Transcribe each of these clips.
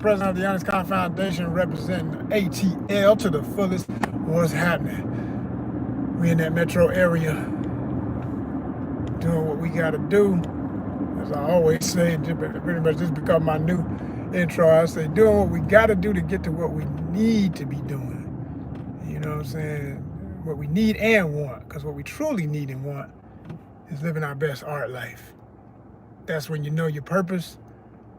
president of the ONYXCON Foundation, representing ATL to the fullest. What's happening? We in that metro area doing what we got to do. As I always say, pretty much this become my new intro. I say doing what we got to do to get to what we need to be doing. You know what I'm saying? What we need and want. Because what we truly need and want is living our best art life. That's when you know your purpose,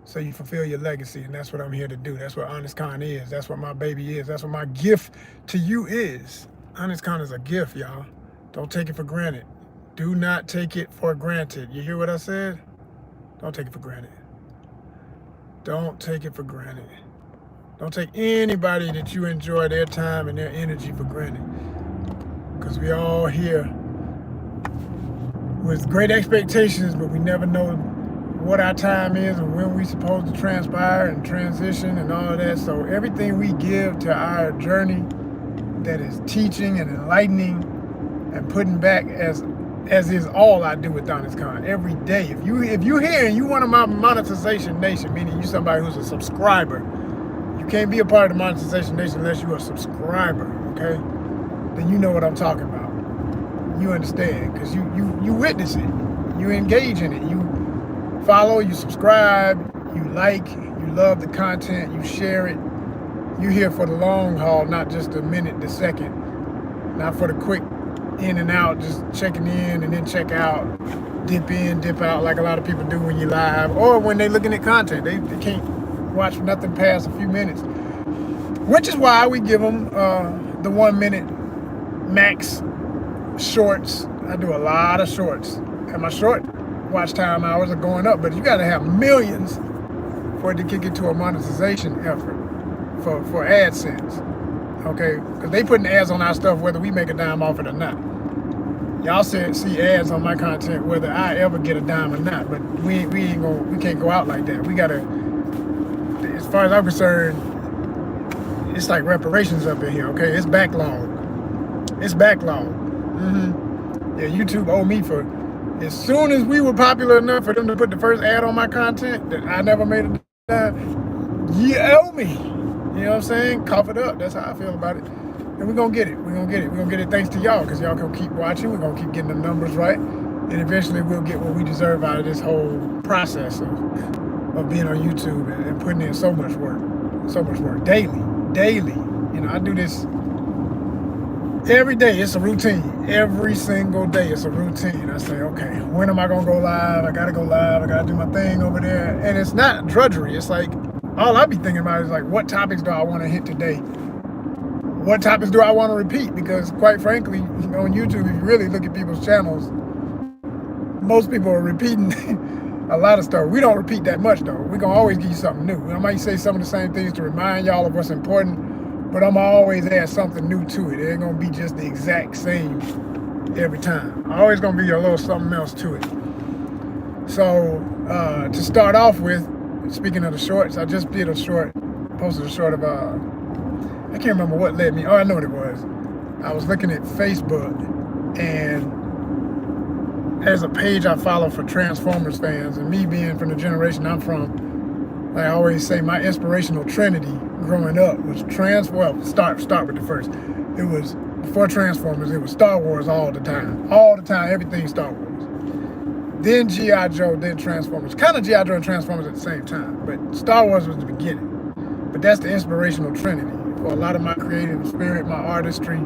so you fulfill your legacy. And that's what I'm here to do. That's what ONYXCON is. That's what my baby is. That's what my gift to you is. ONYXCON is a gift, y'all. Don't take it for granted. Do not take it for granted. You hear what I said? Don't take it for granted. Don't take it for granted. Don't take anybody that you enjoy their time and their energy for granted. Because we all here with great expectations, but we never know what our time is and when we're supposed to transpire and transition and all of that. So everything we give to our journey that is teaching and enlightening and putting back as is all I do with ONYXCON every day. If you're here and you one of my monetization nation, meaning you somebody who's a subscriber, you can't be a part of the monetization nation unless you're a subscriber, okay? Then you know what I'm talking about. You understand, because you witness it, you engage in it, you follow, you subscribe, you like, you love the content, you share it. You're here for the long haul, not just the minute, the second, not for the quick in and out, just checking in and then check out, dip in, dip out, like a lot of people do when you're live or when they're looking at content. They can't watch nothing past a few minutes, which is why we give them the 1 minute max shorts. I do a lot of shorts, and my short watch time hours are going up, but you got to have millions for it to kick into a monetization effort for AdSense, okay? Because they putting ads on our stuff whether we make a dime off it or not. Y'all see ads on my content whether I ever get a dime or not, but we can't go out like that. We gotta, as far as I'm concerned, it's like reparations up in here, okay? It's backlog. It's backlog. Yeah, YouTube owe me for, as soon as we were popular enough for them to put the first ad on my content that I never made a dime, you owe me. You know what I'm saying? Cough it up. That's how I feel about it. And we're going to get it. We're going to get it. We're going to get it thanks to y'all, because y'all can keep watching. We're going to keep getting the numbers right. And eventually we'll get what we deserve out of this whole process of being on YouTube and putting in so much work. So much work. Daily. You know, I do this every day. It's a routine. Every single day it's a routine. I say, okay, when am I going to go live? I got to go live. I got to do my thing over there. And it's not drudgery. It's like, all I be thinking about is like, what topics do I want to hit today? What topics do I want to repeat? Because quite frankly, on YouTube, if you really look at people's channels, most people are repeating a lot of stuff. We don't repeat that much though. We're gonna always give you something new. I might say some of the same things to remind y'all of what's important, but I'm always add something new to it. It ain't gonna be just the exact same every time. Always gonna be a little something else to it. So to start off with, speaking of the shorts, I just did a short, posted a short of, I can't remember what led me. Oh, I know what it was. I was looking at Facebook, and there's a page I follow for Transformers fans, and me being from the generation I'm from, like I always say, my inspirational trinity growing up was start with the first. It was, before Transformers, it was Star Wars all the time, everything Star Wars. Then G.I. Joe, then Transformers. Kind of G.I. Joe and Transformers at the same time, but Star Wars was the beginning. But that's the inspirational trinity for a lot of my creative spirit, my artistry,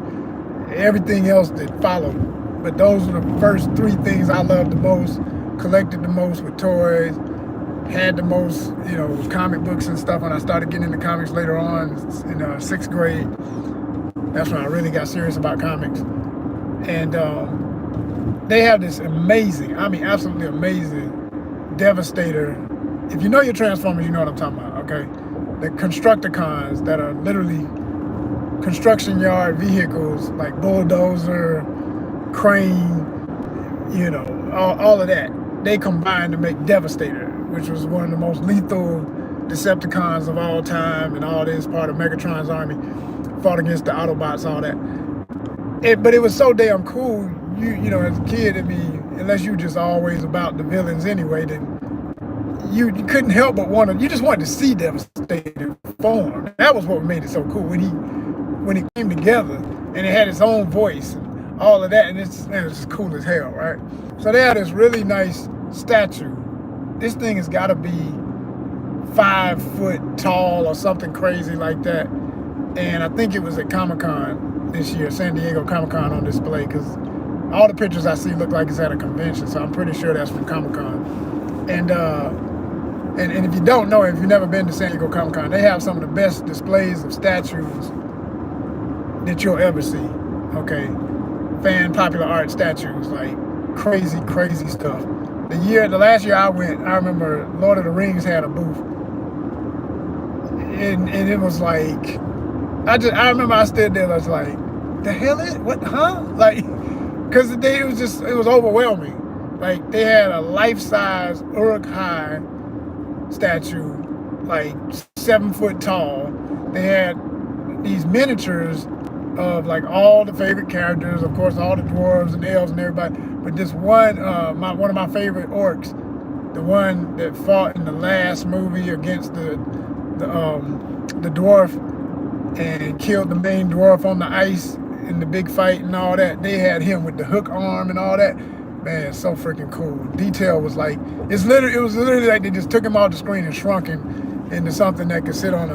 everything else that followed. But those are the first three things I loved the most, collected the most with toys, had the most, you know, comic books and stuff. When I started getting into comics later on in 6th grade, that's when I really got serious about comics. And they have this amazing, I mean absolutely amazing, Devastator. If you know your Transformers, you know what I'm talking about, okay? The Constructicons that are literally construction yard vehicles, like bulldozer, crane, you know, all of that. They combined to make Devastator, which was one of the most lethal Decepticons of all time, and all this part of Megatron's army, fought against the Autobots, all that. But it was so damn cool. You know, as a kid, I mean, unless you just always about the villains anyway, then you couldn't help but you just wanted to see Devastator form. That was what made it so cool when it came together and it had its own voice and all of that, and it was just cool as hell, right? So they had this really nice statue. This thing has got to be 5 foot tall or something crazy like that. And I think it was at Comic-Con this year, San Diego Comic-Con, on display, because all the pictures I see look like it's at a convention, so I'm pretty sure that's from Comic-Con. And if you don't know, if you've never been to San Diego Comic-Con, they have some of the best displays of statues that you'll ever see. Okay, popular art statues, like crazy stuff. The last year I went, I remember Lord of the Rings had a booth, and it was like, I remember I stood there, I was like, the hell is, what, huh? Like, because it was overwhelming. Like, they had a life-size Uruk-hai statue, like 7 foot tall. They had these miniatures of like all the favorite characters, of course, all the dwarves and elves and everybody. But this one, one of my favorite orcs, the one that fought in the last movie against the dwarf and killed the main dwarf on the ice in the big fight and all that. They had him with the hook arm and all that. Man, so freaking cool. Detail was like, it was literally like they just took him off the screen and shrunk him into something that could sit on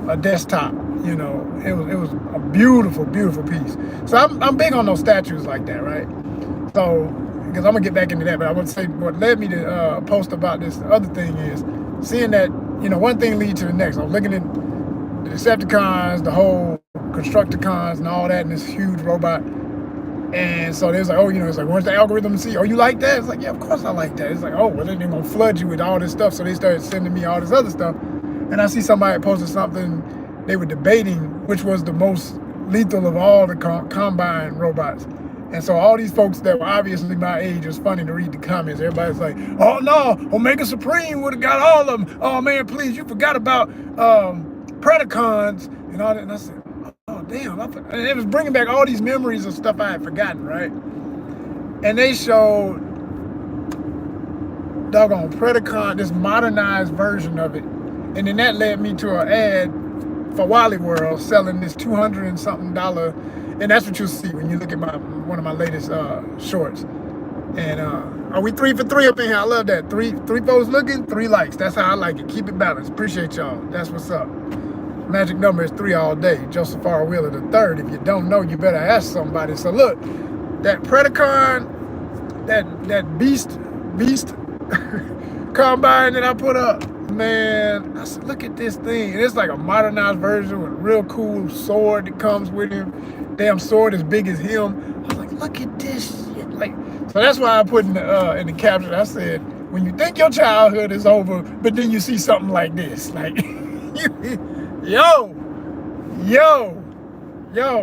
a desktop. You know, it was a beautiful piece. So I'm big on those statues like that, right? So, because I'm gonna get back into that, but I would say what led me to post about this other thing is seeing that, you know, one thing leads to the next. I was looking at the Decepticons, the whole Constructicons and all that, and this huge robot. And so there's like, oh, you know, it's like, where's the algorithm to see? Oh, you like that? It's like, yeah, of course I like that. It's like, oh, well, then they're gonna flood you with all this stuff. So they started sending me all this other stuff. And I see somebody posted something, they were debating which was the most lethal of all the combine robots. And so all these folks that were obviously my age, it was funny to read the comments. Everybody's like, oh no, Omega Supreme would have got all of them. Oh man, please, you forgot about Predacons and all that. And I said, oh damn. And it was bringing back all these memories of stuff I had forgotten, right? And they showed doggone Predacon, this modernized version of it. And then that led me to an ad for Wally World selling this $200 and something, and that's what you'll see when you look at one of my latest shorts. And are we 3 for 3 up in here? I love that. Three folks looking, 3 likes. That's how I like it. Keep it balanced. Appreciate y'all. That's what's up. Magic number is 3 all day. Joseph R. Wheeler III. If you don't know, you better ask somebody. So look, that Predacon, that beast combine that I put up, man, I said, look at this thing. And it's like a modernized version with a real cool sword that comes with him. Damn sword as big as him. I was like, look at this shit. Like, so that's why I put in the caption, I said, when you think your childhood is over, but then you see something like this, like, yo,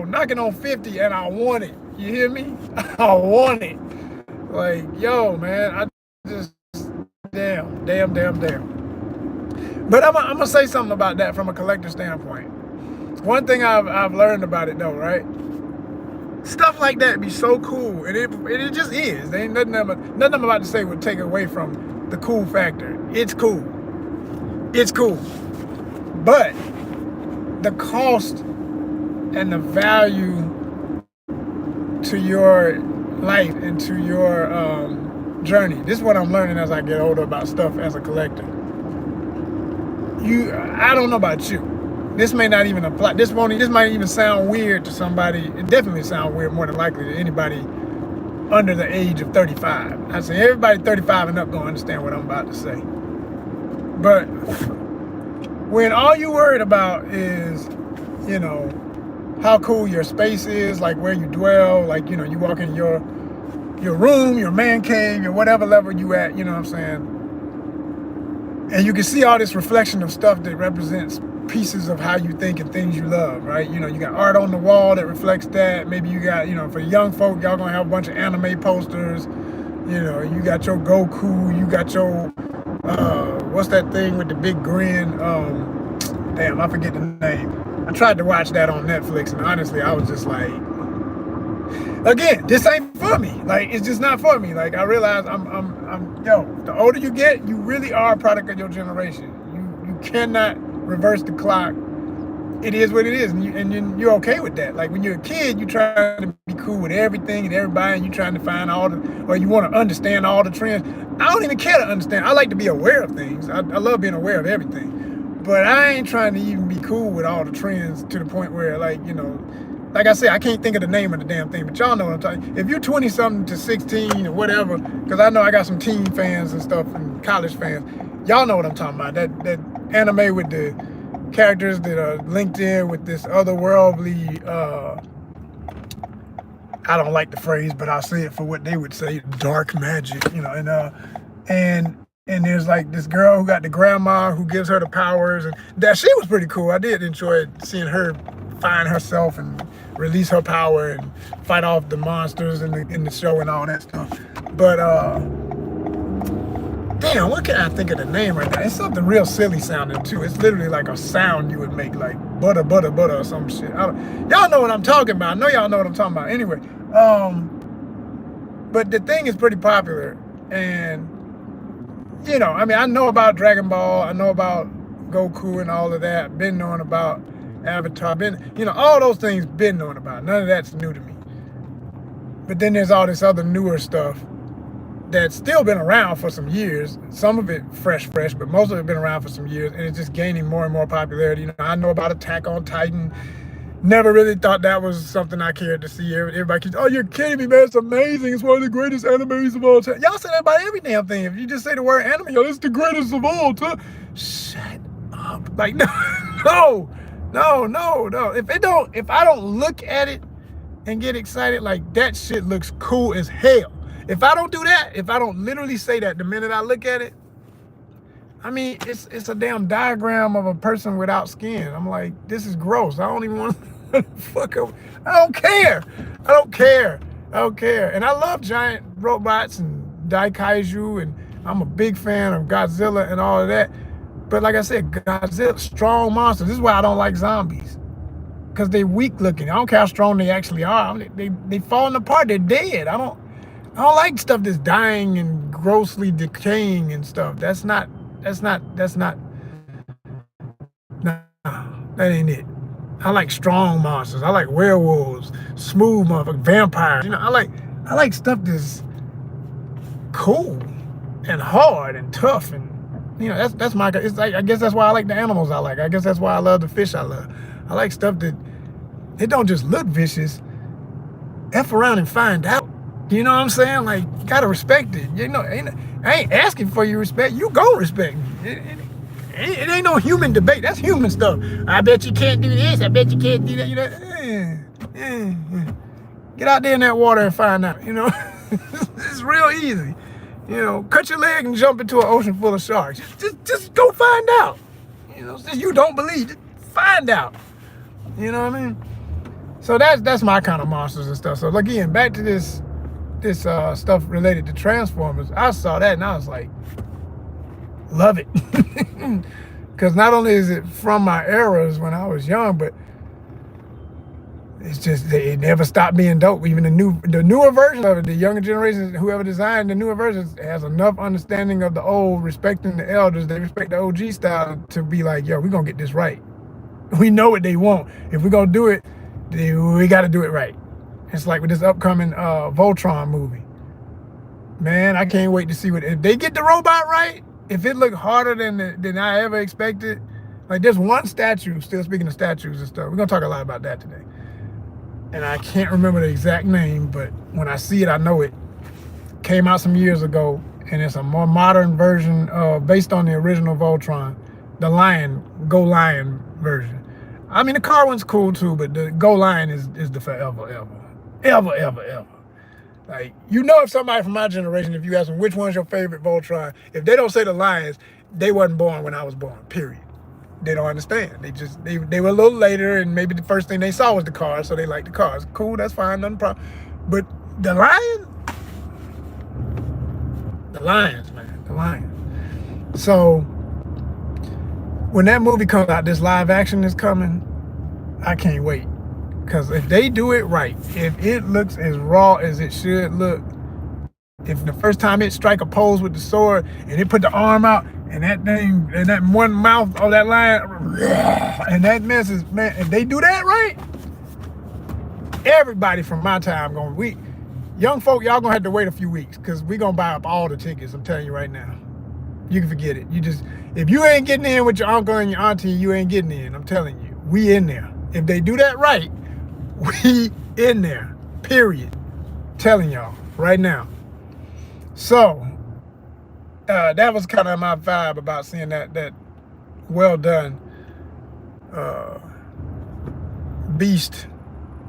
knocking on 50 and I want it. You hear me? I want it. Like, yo, man, I just, damn. But I'm gonna say something about that from a collector standpoint. One thing I've learned about it though, right? Stuff like that be so cool, and it just is. There ain't nothing I'm about to say would take away from the cool factor. It's cool, but the cost and the value to your life and to your journey. This is what I'm learning as I get older about stuff as a collector. I don't know about you. This may not even apply. This might even sound weird to somebody. It definitely sounds weird more than likely to anybody under the age of 35. I say everybody 35 and up gonna understand what I'm about to say. But when all you worried about is, you know, how cool your space is, like where you dwell, like, you know, you walk in your room, your man cave, your whatever level you at, you know what I'm saying? And you can see all this reflection of stuff that represents pieces of how you think and things you love, right? You know, you got art on the wall that reflects that. Maybe you got, you know, for young folk, y'all gonna have a bunch of anime posters. You know, you got your Goku, you got your, what's that thing with the big grin? Damn, I forget the name. I tried to watch that on Netflix, and honestly, I was just like, again, this ain't for me. Like, it's just not for me. Like, I realize yo, the older you get, you really are a product of your generation. You cannot reverse the clock. It is what it is, and you're okay with that. Like when you're a kid, you try to be cool with everything and everybody, and you trying to find all the, or you want to understand all the trends. I don't even care to understand. I like to be aware of things. I love being aware of everything, but I ain't trying to even be cool with all the trends to the point where, like, you know, like I said, I can't think of the name of the damn thing, but y'all know what I'm talking. If you're 20 something to 16 or whatever, because I know I got some teen fans and stuff and college fans, y'all know what I'm talking about. That anime with the characters that are linked in with this otherworldly, I don't like the phrase, but I'll say it for what they would say, dark magic, you know, and there's like this girl who got the grandma who gives her the powers, and that she was pretty cool. I did enjoy seeing her find herself and release her power and fight off the monsters in the show and all that stuff. But damn, what can I think of the name right now? It's something real silly sounding too. It's literally like a sound you would make, like butter, butter, butter or some shit. Y'all know what I'm talking about. I know y'all know what I'm talking about. Anyway, but the thing is pretty popular, and you know, I mean, I know about Dragon Ball, I know about Goku and all of that. Been knowing about Avatar, you know, all those things been knowing about. None of that's new to me. But then there's all this other newer stuff that's still been around for some years. Some of it fresh, but most of it been around for some years, and it's just gaining more and more popularity. You know, I know about Attack on Titan. Never really thought that was something I cared to see. Everybody keeps, oh, you're kidding me, man, it's amazing. It's one of the greatest animes of all time. Y'all say that about every damn thing. If you just say the word anime, yo, it's the greatest of all time. Shut up. Like, no. If I don't look at it and get excited, like, that shit looks cool as hell. If I don't do that, if I don't literally say that the minute I look at it, I mean, it's a damn diagram of a person without skin. I'm like, this is gross. I don't even want to fuck up. I don't care. And I love giant robots and Daikaiju, and I'm a big fan of Godzilla and all of that. But like I said, Godzilla, strong monsters. This is why I don't like zombies, because they're weak looking. I don't care how strong they actually are. They falling apart. They're dead. I don't like stuff that's dying and grossly decaying and stuff. Nah, that ain't it. I like strong monsters. I like werewolves, smooth motherfuckers, vampires. You know, I like stuff that's cool and hard and tough, and you know, that's my. It's like, I guess that's why I like the animals I like. I guess that's why I love the fish I love. I like stuff that it don't just look vicious. F around and find out. You know what I'm saying? Like, you gotta respect it. You know, I ain't asking for your respect. You go respect me. It ain't no human debate. That's human stuff. I bet you can't do this. I bet you can't do that. You know, get out there in that water and find out. You know, it's real easy. You know, cut your leg and jump into an ocean full of sharks. Just go find out. You know, since you don't believe, just find out. You know what I mean? So that's my kind of monsters and stuff. So again, back to this stuff related to Transformers. I saw that and I was like, love it. Because not only is it from my eras when I was young, but it's just, it never stopped being dope. Even the newer version of it, the younger generation, whoever designed the newer versions, has enough understanding of the old, respecting the elders. They respect the OG style to be like, yo, we're going to get this right. We know what they want. If we're going to do it, we got to do it right. It's like with this upcoming Voltron movie. Man, I can't wait to see if they get the robot right. If it looked harder than I ever expected. Like, there's one statue, still speaking of statues and stuff. We're going to talk a lot about that today. And I can't remember the exact name, but when I see it, I know it. Came out some years ago, and it's a more modern version based on the original Voltron. The Go Lion version. I mean, the car one's cool too, but the Go Lion is the forever, ever. Like, you know, if somebody from my generation, if you ask them which one's your favorite Voltron, if they don't say the Lions, they wasn't born when I was born, period. They don't understand. They were a little later, and maybe the first thing they saw was the cars, so they liked the cars. Cool, that's fine, nothing problem. But the Lions, man, the Lions. So when that movie comes out, this live action is coming, I can't wait. Because if they do it right, if it looks as raw as it should look, if the first time it strike a pose with the sword and it put the arm out, And that thing, and that one mouth of that line, and that mess is, man, if they do that right, everybody from my time young folk, y'all gonna have to wait a few weeks because we gonna buy up all the tickets. I'm telling you right now. You can forget it. If you ain't getting in with your uncle and your auntie, you ain't getting in. I'm telling you, we in there. If they do that right, we in there, period. Telling y'all right now. So, that was kind of my vibe about seeing that well done beast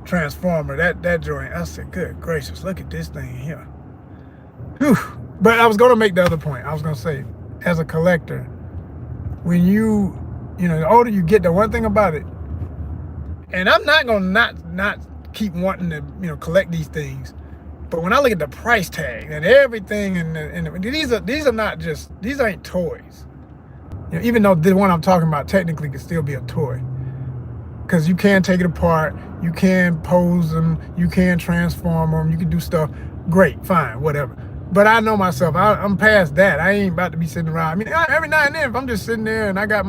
transformer, that joint. I said, good gracious, look at this thing here. Whew. But I was gonna make the other point. I was gonna say, as a collector, when the older you get, the one thing about it, and I'm not gonna not keep wanting to collect these things, but when I look at the price tag and everything, and these ain't toys. Even though the one I'm talking about technically could still be a toy, because you can take it apart, you can pose them, you can transform them, you can do stuff. Great, fine, whatever. But I know myself, I'm past that. I ain't about to be sitting around. I mean, every now and then, if I'm just sitting there and I got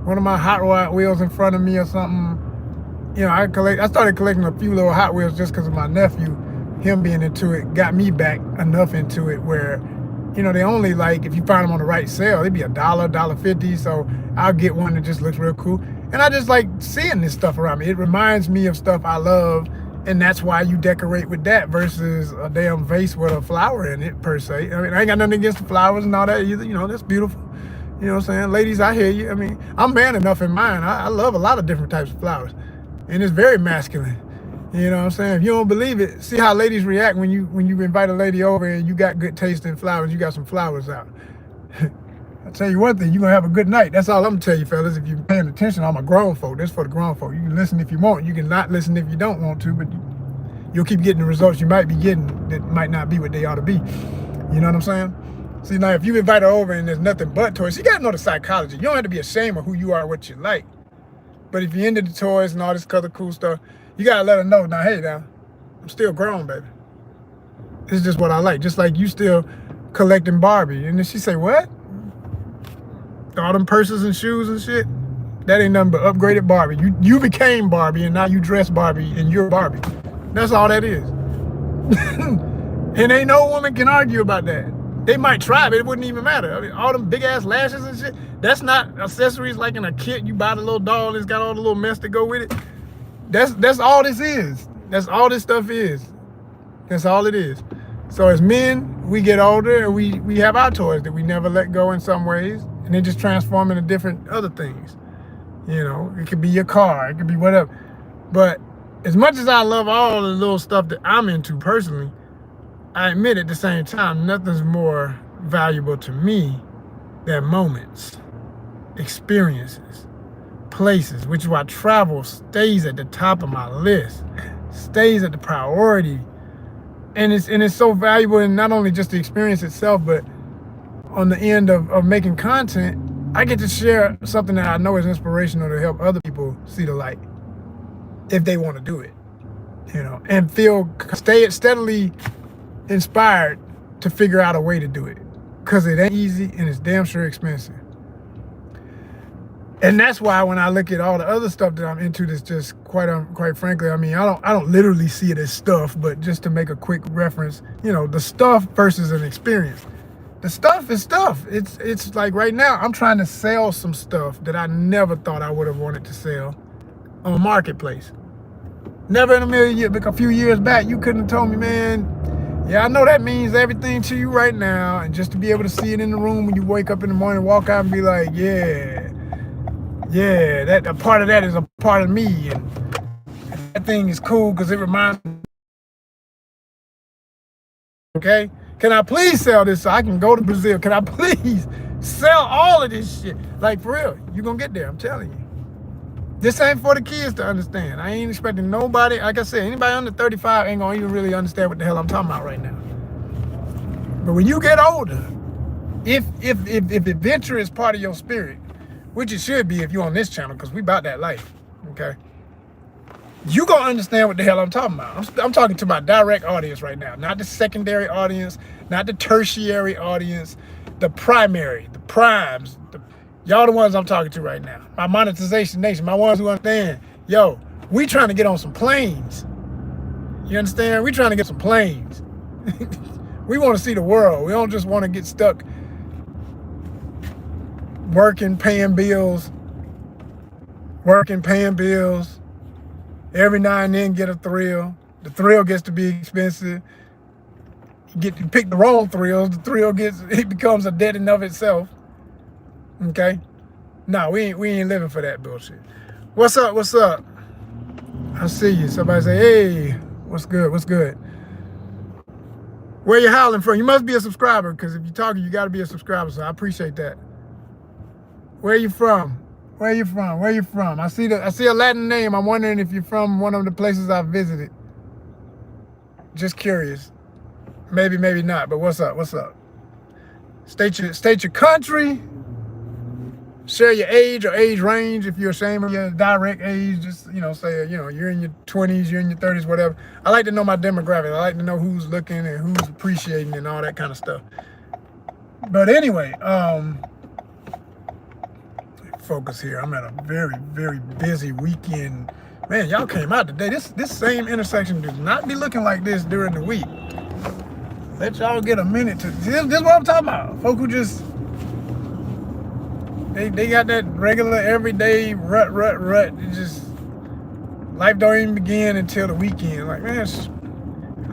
one of my Hot Rod wheels in front of me or something, I started collecting a few little Hot Wheels just because of my nephew. Him being into it got me back enough into it where, they only, like, if you find them on the right sale, they'd be $1, $1.50. So I'll get one that just looks real cool. And I just like seeing this stuff around me. It reminds me of stuff I love. And that's why you decorate with that versus a damn vase with a flower in it, per se. I mean, I ain't got nothing against the flowers and all that either. That's beautiful. You know what I'm saying? Ladies, I hear you. I mean, I'm man enough in mine. I love a lot of different types of flowers. And it's very masculine. You know what I'm saying? If you don't believe it, see how ladies react when you invite a lady over and you got good taste in flowers, you got some flowers out. I'll tell you one thing, you're going to have a good night. That's all I'm going to tell you, fellas. If you're paying attention, I'm a grown folk. That's for the grown folk. You can listen if you want. You can not listen if you don't want to, but you'll keep getting the results you might be getting that might not be what they ought to be. You know what I'm saying? See, now, if you invite her over and there's nothing but toys, you got to know the psychology. You don't have to be ashamed of who you are, what you like. But if you're into the toys and all this other cool stuff, you got to let her know, now, hey, now, I'm still grown, baby. It's just what I like. Just like you still collecting Barbie. And then she say, what? All them purses and shoes and shit? That ain't nothing but upgraded Barbie. You became Barbie, and now you dress Barbie, and you're Barbie. That's all that is. And ain't no woman can argue about that. They might try, but it wouldn't even matter. I mean, all them big-ass lashes and shit, that's not accessories like in a kit. You buy the little doll, and it's got all the little mess to go with it. That's all this is. That's all this stuff is. That's all it is. So as men, we get older, and we have our toys that we never let go in some ways, and they just transform into different other things. It could be your car, it could be whatever. But as much as I love all the little stuff that I'm into personally, I admit at the same time, nothing's more valuable to me than moments, experiences, places, which is why travel stays at the top of my list, stays at the priority. And it's so valuable in not only just the experience itself, but on the end of making content, I get to share something that I know is inspirational to help other people see the light if they want to do it, and stay steadily inspired to figure out a way to do it, because it ain't easy and it's damn sure expensive. And that's why when I look at all the other stuff that I'm into, that's just quite frankly, I mean, I don't literally see it as stuff, but just to make a quick reference, the stuff versus an experience. The stuff is stuff. It's like right now I'm trying to sell some stuff that I never thought I would have wanted to sell on Marketplace. Never in a million years. Like a few years back, you couldn't have told me, man, yeah, I know that means everything to you right now, and just to be able to see it in the room when you wake up in the morning, walk out and be like, yeah, that a part of that is a part of me, and that thing is cool because it reminds me. Okay, can I please sell this so I can go to Brazil? Can I please sell all of this shit? Like, for real, you're gonna get there, I'm telling you. This ain't for the kids to understand. I ain't expecting nobody, like I said, anybody under 35 ain't gonna even really understand what the hell I'm talking about right now. But when you get older, if adventure is part of your spirit, which it should be if you're on this channel, because we about that life, okay? you gonna understand what the hell I'm talking about. I'm talking to my direct audience right now, not the secondary audience, not the tertiary audience, the primary, the primes. Y'all the ones I'm talking to right now. My monetization nation, my ones who understand. Yo, we trying to get on some planes. You understand? We trying to get some planes. We want to see the world. We don't just want to get stuck working, paying bills. Every now and then get a thrill. The thrill gets to be expensive. You pick the wrong thrills. The thrill becomes a debt in of itself. Okay? No, we ain't living for that bullshit. What's up? I see you. Somebody say, hey, what's good? Where you howling from? You must be a subscriber, because if you're talking, you got to be a subscriber, so I appreciate that. Where you from? I see a Latin name. I'm wondering if you're from one of the places I've visited. Just curious. Maybe not, but what's up? State your country. Share your age or age range if you're ashamed of your direct age. Just, say, you're in your 20s, you're in your 30s, whatever. I like to know my demographic. I like to know who's looking and who's appreciating and all that kind of stuff. But anyway, focus here. I'm at a very, very busy weekend. Man, y'all came out today. This same intersection does not be looking like this during the week. Let y'all get a minute to. This is what I'm talking about. Folk who just they got that regular everyday rut. It just life don't even begin until the weekend. Like, man,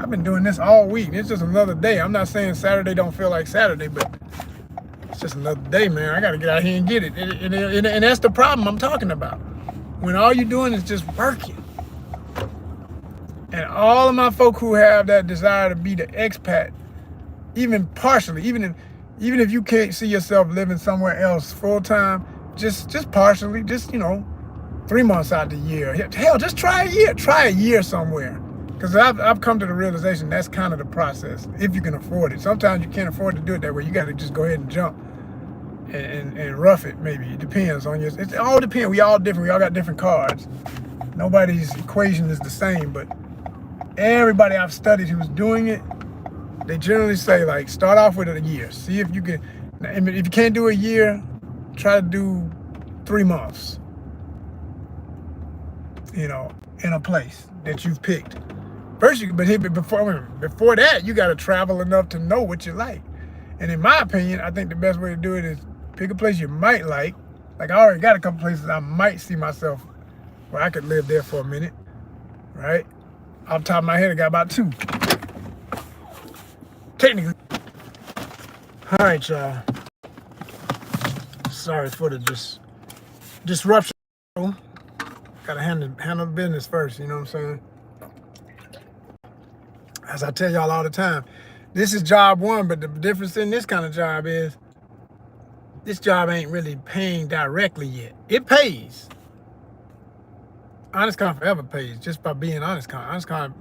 I've been doing this all week. It's just another day. I'm not saying Saturday don't feel like Saturday, but it's just another day, man. I got to get out here and get it. And that's the problem I'm talking about. When all you're doing is just working. And all of my folk who have that desire to be the expat, even partially, even if you can't see yourself living somewhere else full time, just partially, 3 months out the year. Hell, just try a year. Try a year somewhere. Because I've come to the realization that's kind of the process, if you can afford it. Sometimes you can't afford to do it that way. You got to just go ahead and jump and rough it, maybe. It depends on your... It all depends. We all different. We all got different cards. Nobody's equation is the same, but everybody I've studied who's doing it, they generally say, like, start off with a year. See if you can... If you can't do a year, try to do 3 months. In a place that you've picked. First, before that, you got to travel enough to know what you like. And in my opinion, I think the best way to do it is pick a place you might like. Like, I already got a couple places I might see myself where I could live there for a minute, right? Off the top of my head, I got about 2. Technically. All right, y'all. Sorry for the disruption. Gotta handle the business first, you know what I'm saying? As I tell y'all all the time, this is job one, but the difference in this kind of job is this job ain't really paying directly yet. It pays. ONYXCON forever pays, just by being ONYXCON. ONYXCON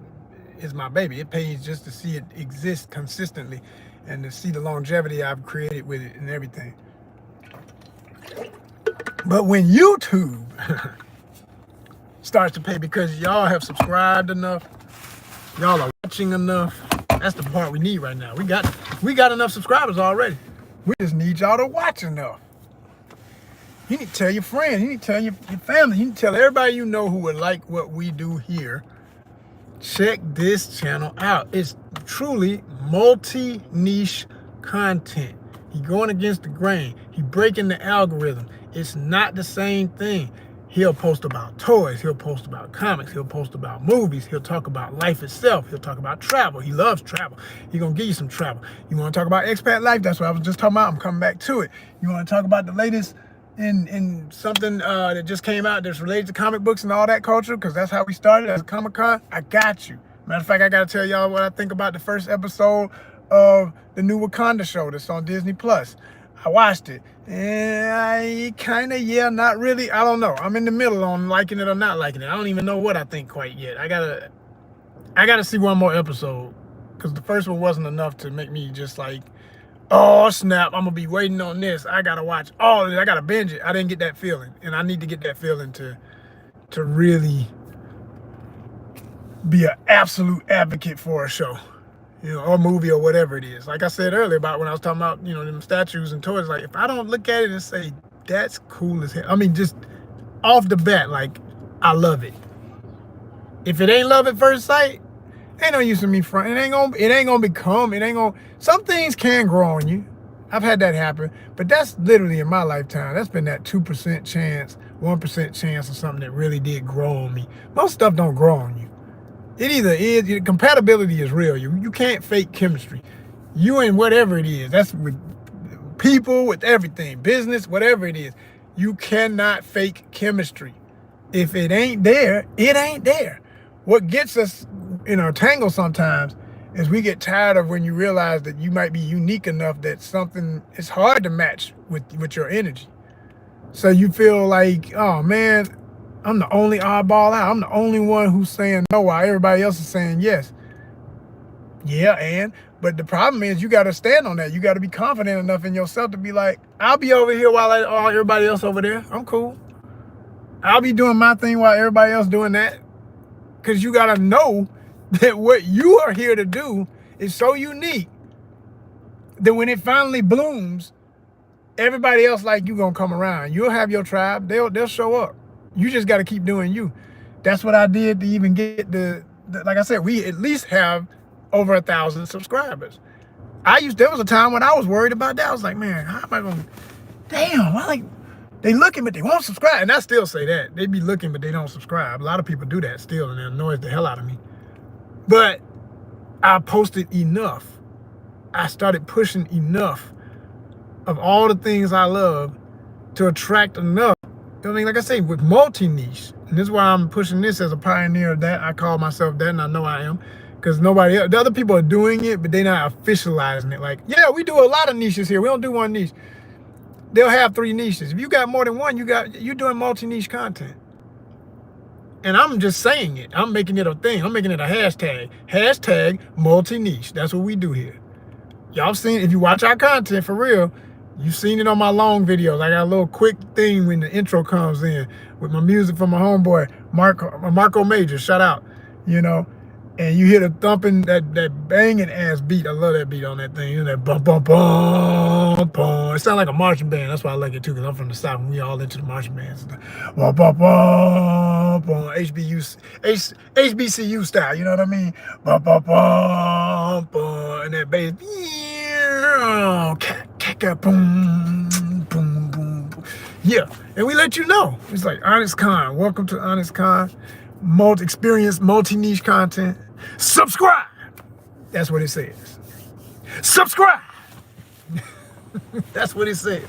is my baby. It pays just to see it exist consistently and to see the longevity I've created with it and everything. But when YouTube starts to pay because y'all have subscribed enough, y'all are watching enough, that's the part we need right now. We got enough subscribers already. We just need y'all to watch enough. You need to tell your friends, you need to tell your family, you need to tell everybody you know who would like what we do here. Check this channel out. It's truly multi-niche content. He going against the grain. He breaking the algorithm. It's not the same thing. He'll post about toys. He'll post about comics. He'll post about movies. He'll talk about life itself. He'll talk about travel. He loves travel. He's going to give you some travel. You want to talk about expat life? That's what I was just talking about. I'm coming back to it. You want to talk about the latest in something that just came out that's related to comic books and all that culture? Because that's how we started as a Comic-Con. I got you. Matter of fact, I got to tell y'all what I think about the first episode of the new Wakanda show that's on Disney+. I watched it, and I kind of, not really. I don't know. I'm in the middle on liking it or not liking it. I don't even know what I think quite yet. I gotta see one more episode, because the first one wasn't enough to make me just like, oh snap, I'm gonna be waiting on this. I gotta watch all of it. I gotta binge it. I didn't get that feeling, and I need to get that feeling to really be an absolute advocate for a show, or movie or whatever it is. Like I said earlier about when I was talking about, them statues and toys, like if I don't look at it and say, that's cool as hell. I mean, just off the bat, like, I love it. If it ain't love at first sight, ain't no use in me front. It ain't gonna, some things can grow on you. I've had that happen, but that's literally in my lifetime. That's been that 2% chance, 1% chance of something that really did grow on me. Most stuff don't grow on you. It either is, compatibility is real. You can't fake chemistry. You and whatever it is, that's with people, with everything, business, whatever it is. You cannot fake chemistry. If it ain't there, it ain't there. What gets us in a tangle sometimes is we get tired of when you realize that you might be unique enough that something is hard to match with your energy. So you feel like, oh man, I'm the only oddball out. I'm the only one who's saying no while everybody else is saying yes. Yeah, but the problem is you got to stand on that. You got to be confident enough in yourself to be like, I'll be over here while everybody else over there. I'm cool. I'll be doing my thing while everybody else doing that. Because you got to know that what you are here to do is so unique that when it finally blooms, everybody else like you gonna come around. You'll have your tribe. They'll show up. You just got to keep doing you. That's what I did to even get the like I said, we at least have over 1,000 subscribers. There was a time when I was worried about that. I was like, man, how am I gonna, damn, they looking but they won't subscribe. And I still say that. They be looking but they don't subscribe. A lot of people do that still, and it annoys the hell out of me. But I posted enough. I started pushing enough of all the things I love to attract enough. I mean, like I say, with multi-niche. And this is why I'm pushing this as a pioneer of that. I call myself that, and I know I am. Because nobody else, the other people are doing it, but they're not officializing it. Like, yeah, we do a lot of niches here. We don't do one niche. They'll have 3 niches. If you got more than one, you're doing multi-niche content. And I'm just saying it. I'm making it a thing. I'm making it a hashtag. Hashtag multi-niche. That's what we do here. Y'all seen, if you watch our content for real, you've seen it on my long videos. I got a little quick thing when the intro comes in with my music from my homeboy, Marco Major. Shout out, And you hear the thumping, that banging ass beat. I love that beat on that thing. That bum, bum, bum, bum. It sounds like a marching band. That's why I like it too, because I'm from the South and we all into the marching bands. Bum, bum, bum, bum. HBCU style, you know what I mean? Bum, bum, bum, bum. And that bass. Boom, boom, boom, boom. Yeah, and we let you know. It's like ONYXCON. Welcome to ONYXCON. Experience multi-niche content. Subscribe. That's what it says. Subscribe. That's what it says.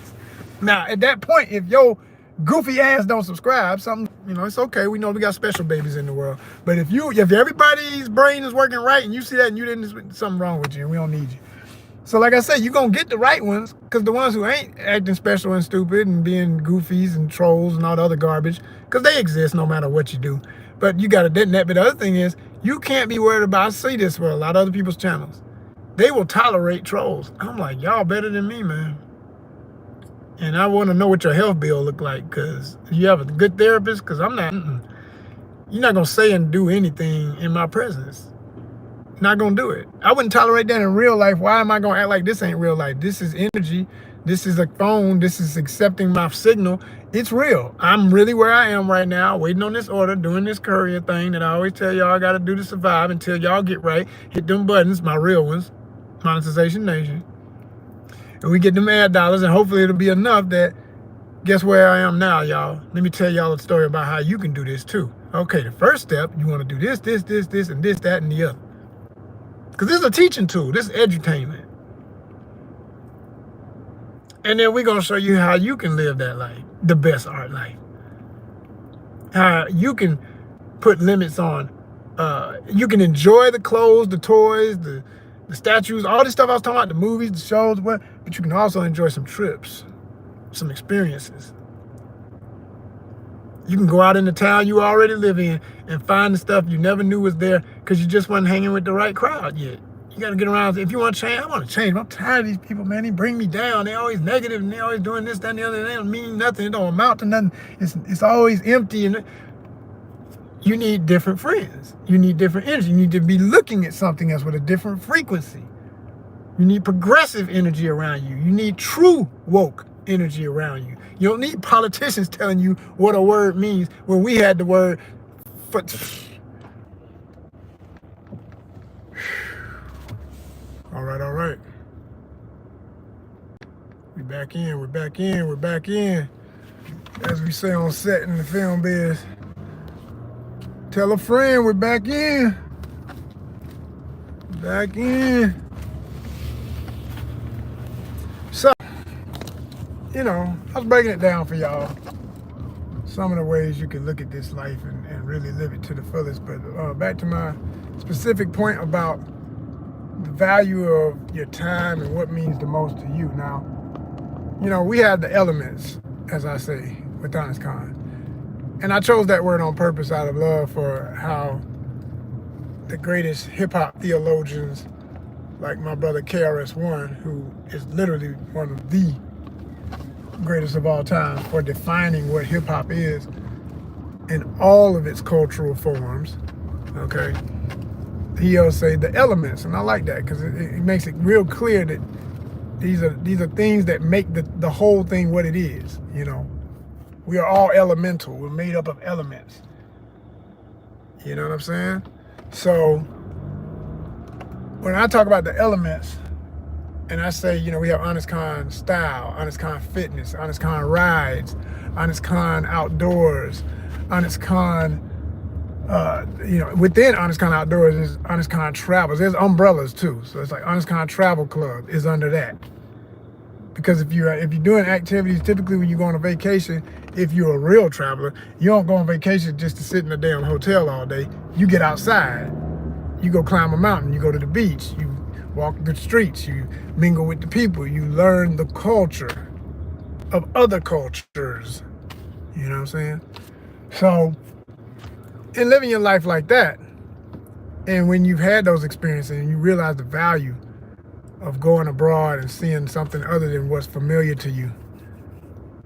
Now, at that point, if your goofy ass don't subscribe, it's okay. We know we got special babies in the world. But if everybody's brain is working right and you see that and you didn't, something wrong with you and we don't need you. So like I said, you're going to get the right ones, because the ones who ain't acting special and stupid and being goofies and trolls and all the other garbage, because they exist no matter what you do. But you got to detonate. But the other thing is, you can't be worried about, I see this for a lot of other people's channels. They will tolerate trolls. I'm like, y'all better than me, man. And I want to know what your health bill look like, because you have a good therapist, because I'm not, you're not going to say and do anything in my presence. Not gonna do it. I wouldn't tolerate that in real life. Why am I gonna act like this ain't real life? This is energy. This is a phone. This is accepting my signal. It's real. I'm really where I am right now, waiting on this order, doing this courier thing that I always tell y'all I gotta do to survive until y'all get right. Hit them buttons, my real ones, Monetization Nation. And we get them ad dollars, and hopefully it'll be enough that, guess where I am now, y'all? Let me tell y'all a story about how you can do this too. Okay, the first step, you wanna do this, and this, that, and the other. Because this is a teaching tool. This is edutainment. And then we're going to show you how you can live that life, the best art life. How you can put limits on, you can enjoy the clothes, the toys, the statues, all this stuff I was talking about, the movies, the shows, but you can also enjoy some trips, some experiences. You can go out in the town you already live in and find the stuff you never knew was there because you just wasn't hanging with the right crowd yet. You got to get around. If you want to change, I want to change. I'm tired of these people, man. They bring me down. They always negative and they always doing this, that, and the other. They don't mean nothing. It don't amount to nothing. It's always empty. And you need different friends. You need different energy. You need to be looking at something else with a different frequency. You need progressive energy around you. You need true woke energy around you. You don't need politicians telling you what a word means when we had the word for... All right, all right. We're back in. As we say on set in the film biz. Tell a friend we're back in. So, I was breaking it down for y'all. Some of the ways you can look at this life and really live it to the fullest. But back to my specific point about the value of your time and what means the most to you. Now, we have the elements, as I say, with ONYXCON. And I chose that word on purpose out of love for how the greatest hip-hop theologians, like my brother KRS-One, who is literally one of the greatest of all time for defining what hip-hop is in all of its cultural forms, okay? He'll say the elements, and I like that because it makes it real clear that these are things that make the whole thing what it is, We are all elemental. We're made up of elements. You know what I'm saying? So when I talk about the elements, and I say, we have ONYXCON style, ONYXCON fitness, ONYXCON rides, ONYXCON outdoors, ONYXCON, within ONYXCON outdoors is ONYXCON travels. There's umbrellas too. So it's like ONYXCON travel club is under that. Because if you're doing activities, typically when you go on a vacation, if you're a real traveler, you don't go on vacation just to sit in a damn hotel all day. You get outside. You go climb a mountain. You go to the beach. You walk the streets. You mingle with the people. You learn the culture of other cultures. You know what I'm saying? So, in living your life like that, and when you've had those experiences and you realize the value of going abroad and seeing something other than what's familiar to you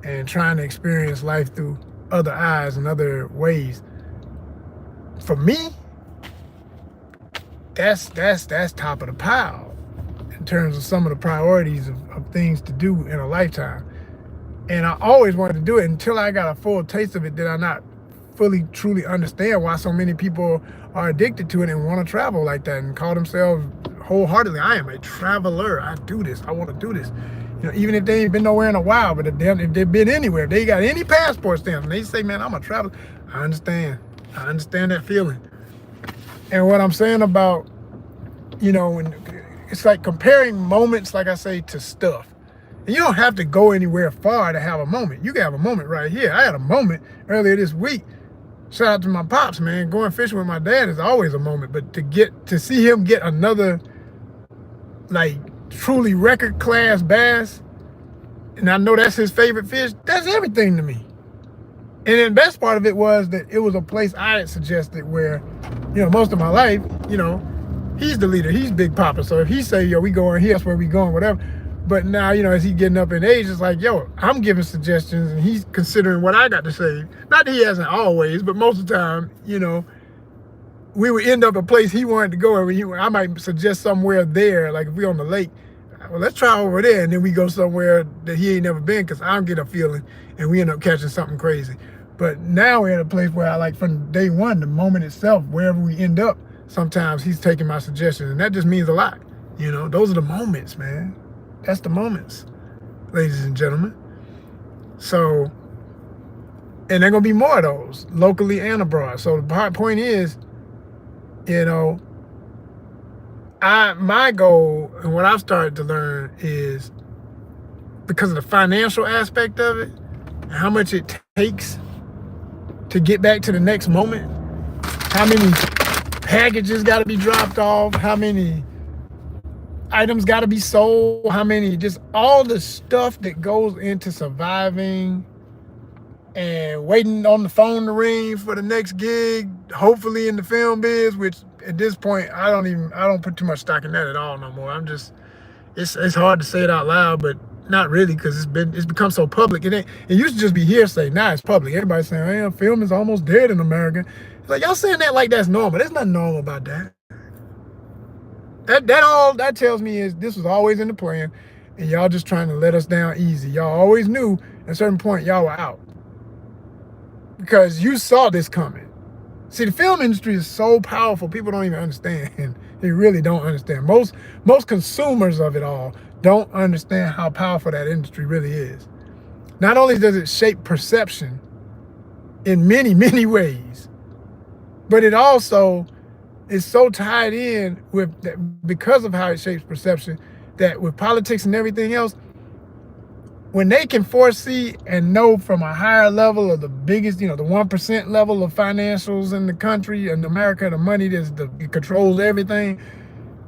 and trying to experience life through other eyes and other ways, for me, that's top of the pile in terms of some of the priorities of things to do in a lifetime. And I always wanted to do it until I got a full taste of it. Did I not fully, truly understand why so many people are addicted to it and want to travel like that and call themselves wholeheartedly, I am a traveler. I do this. I want to do this. Even if they ain't been nowhere in a while, but if they've been anywhere, if they got any passport stamps, and they say, man, I'm a traveler, I understand. I understand that feeling. And what I'm saying about, when it's like comparing moments, like I say, to stuff. And you don't have to go anywhere far to have a moment. You can have a moment right here. I had a moment earlier this week. Shout out to my pops, man. Going fishing with my dad is always a moment, but to see him get another, like, truly record class bass, and I know that's his favorite fish, that's everything to me. And then the best part of it was that it was a place I had suggested where, most of my life, he's the leader, he's Big Papa. So if he say, yo, we going here, that's where we going, whatever. But now, as he getting up in age, it's like, yo, I'm giving suggestions and he's considering what I got to say. Not that he hasn't always, but most of the time, we would end up a place he wanted to go. And I might suggest somewhere there, like if we're on the lake, well, let's try over there. And then we go somewhere that he ain't never been because I don't get a feeling and we end up catching something crazy. But now we're at a place where I like from day one, the moment itself, wherever we end up, sometimes he's taking my suggestions. And that just means a lot. Those are the moments, man. That's the moments, ladies and gentlemen. So, and there are going to be more of those, locally and abroad. So the point is, my goal and what I've started to learn is because of the financial aspect of it, how much it takes to get back to the next moment, how many packages got to be dropped off, how many items got to be sold, how many, just all the stuff that goes into surviving and waiting on the phone to ring for the next gig, hopefully in the film biz, which at this point, I don't put too much stock in that at all no more. It's hard to say it out loud, but Not really, because it's become so public. It used to just be hearsay. Now it's public. Everybody's saying, "Hey, film is almost dead in America." It's like, y'all saying that like that's normal. There's nothing normal about that. That tells me is this was always in the plan, and y'all just trying to let us down easy. Y'all always knew at a certain point y'all were out because you saw this coming. See, the film industry is so powerful. People don't even understand. They really don't understand. Most consumers of it all don't understand how powerful that industry really is. Not only does it shape perception in many, many ways, but it also is so tied in with that because of how it shapes perception, that with politics and everything else, when they can foresee and know from a higher level of the biggest, the 1% level of financials in the country and America, the money that controls everything,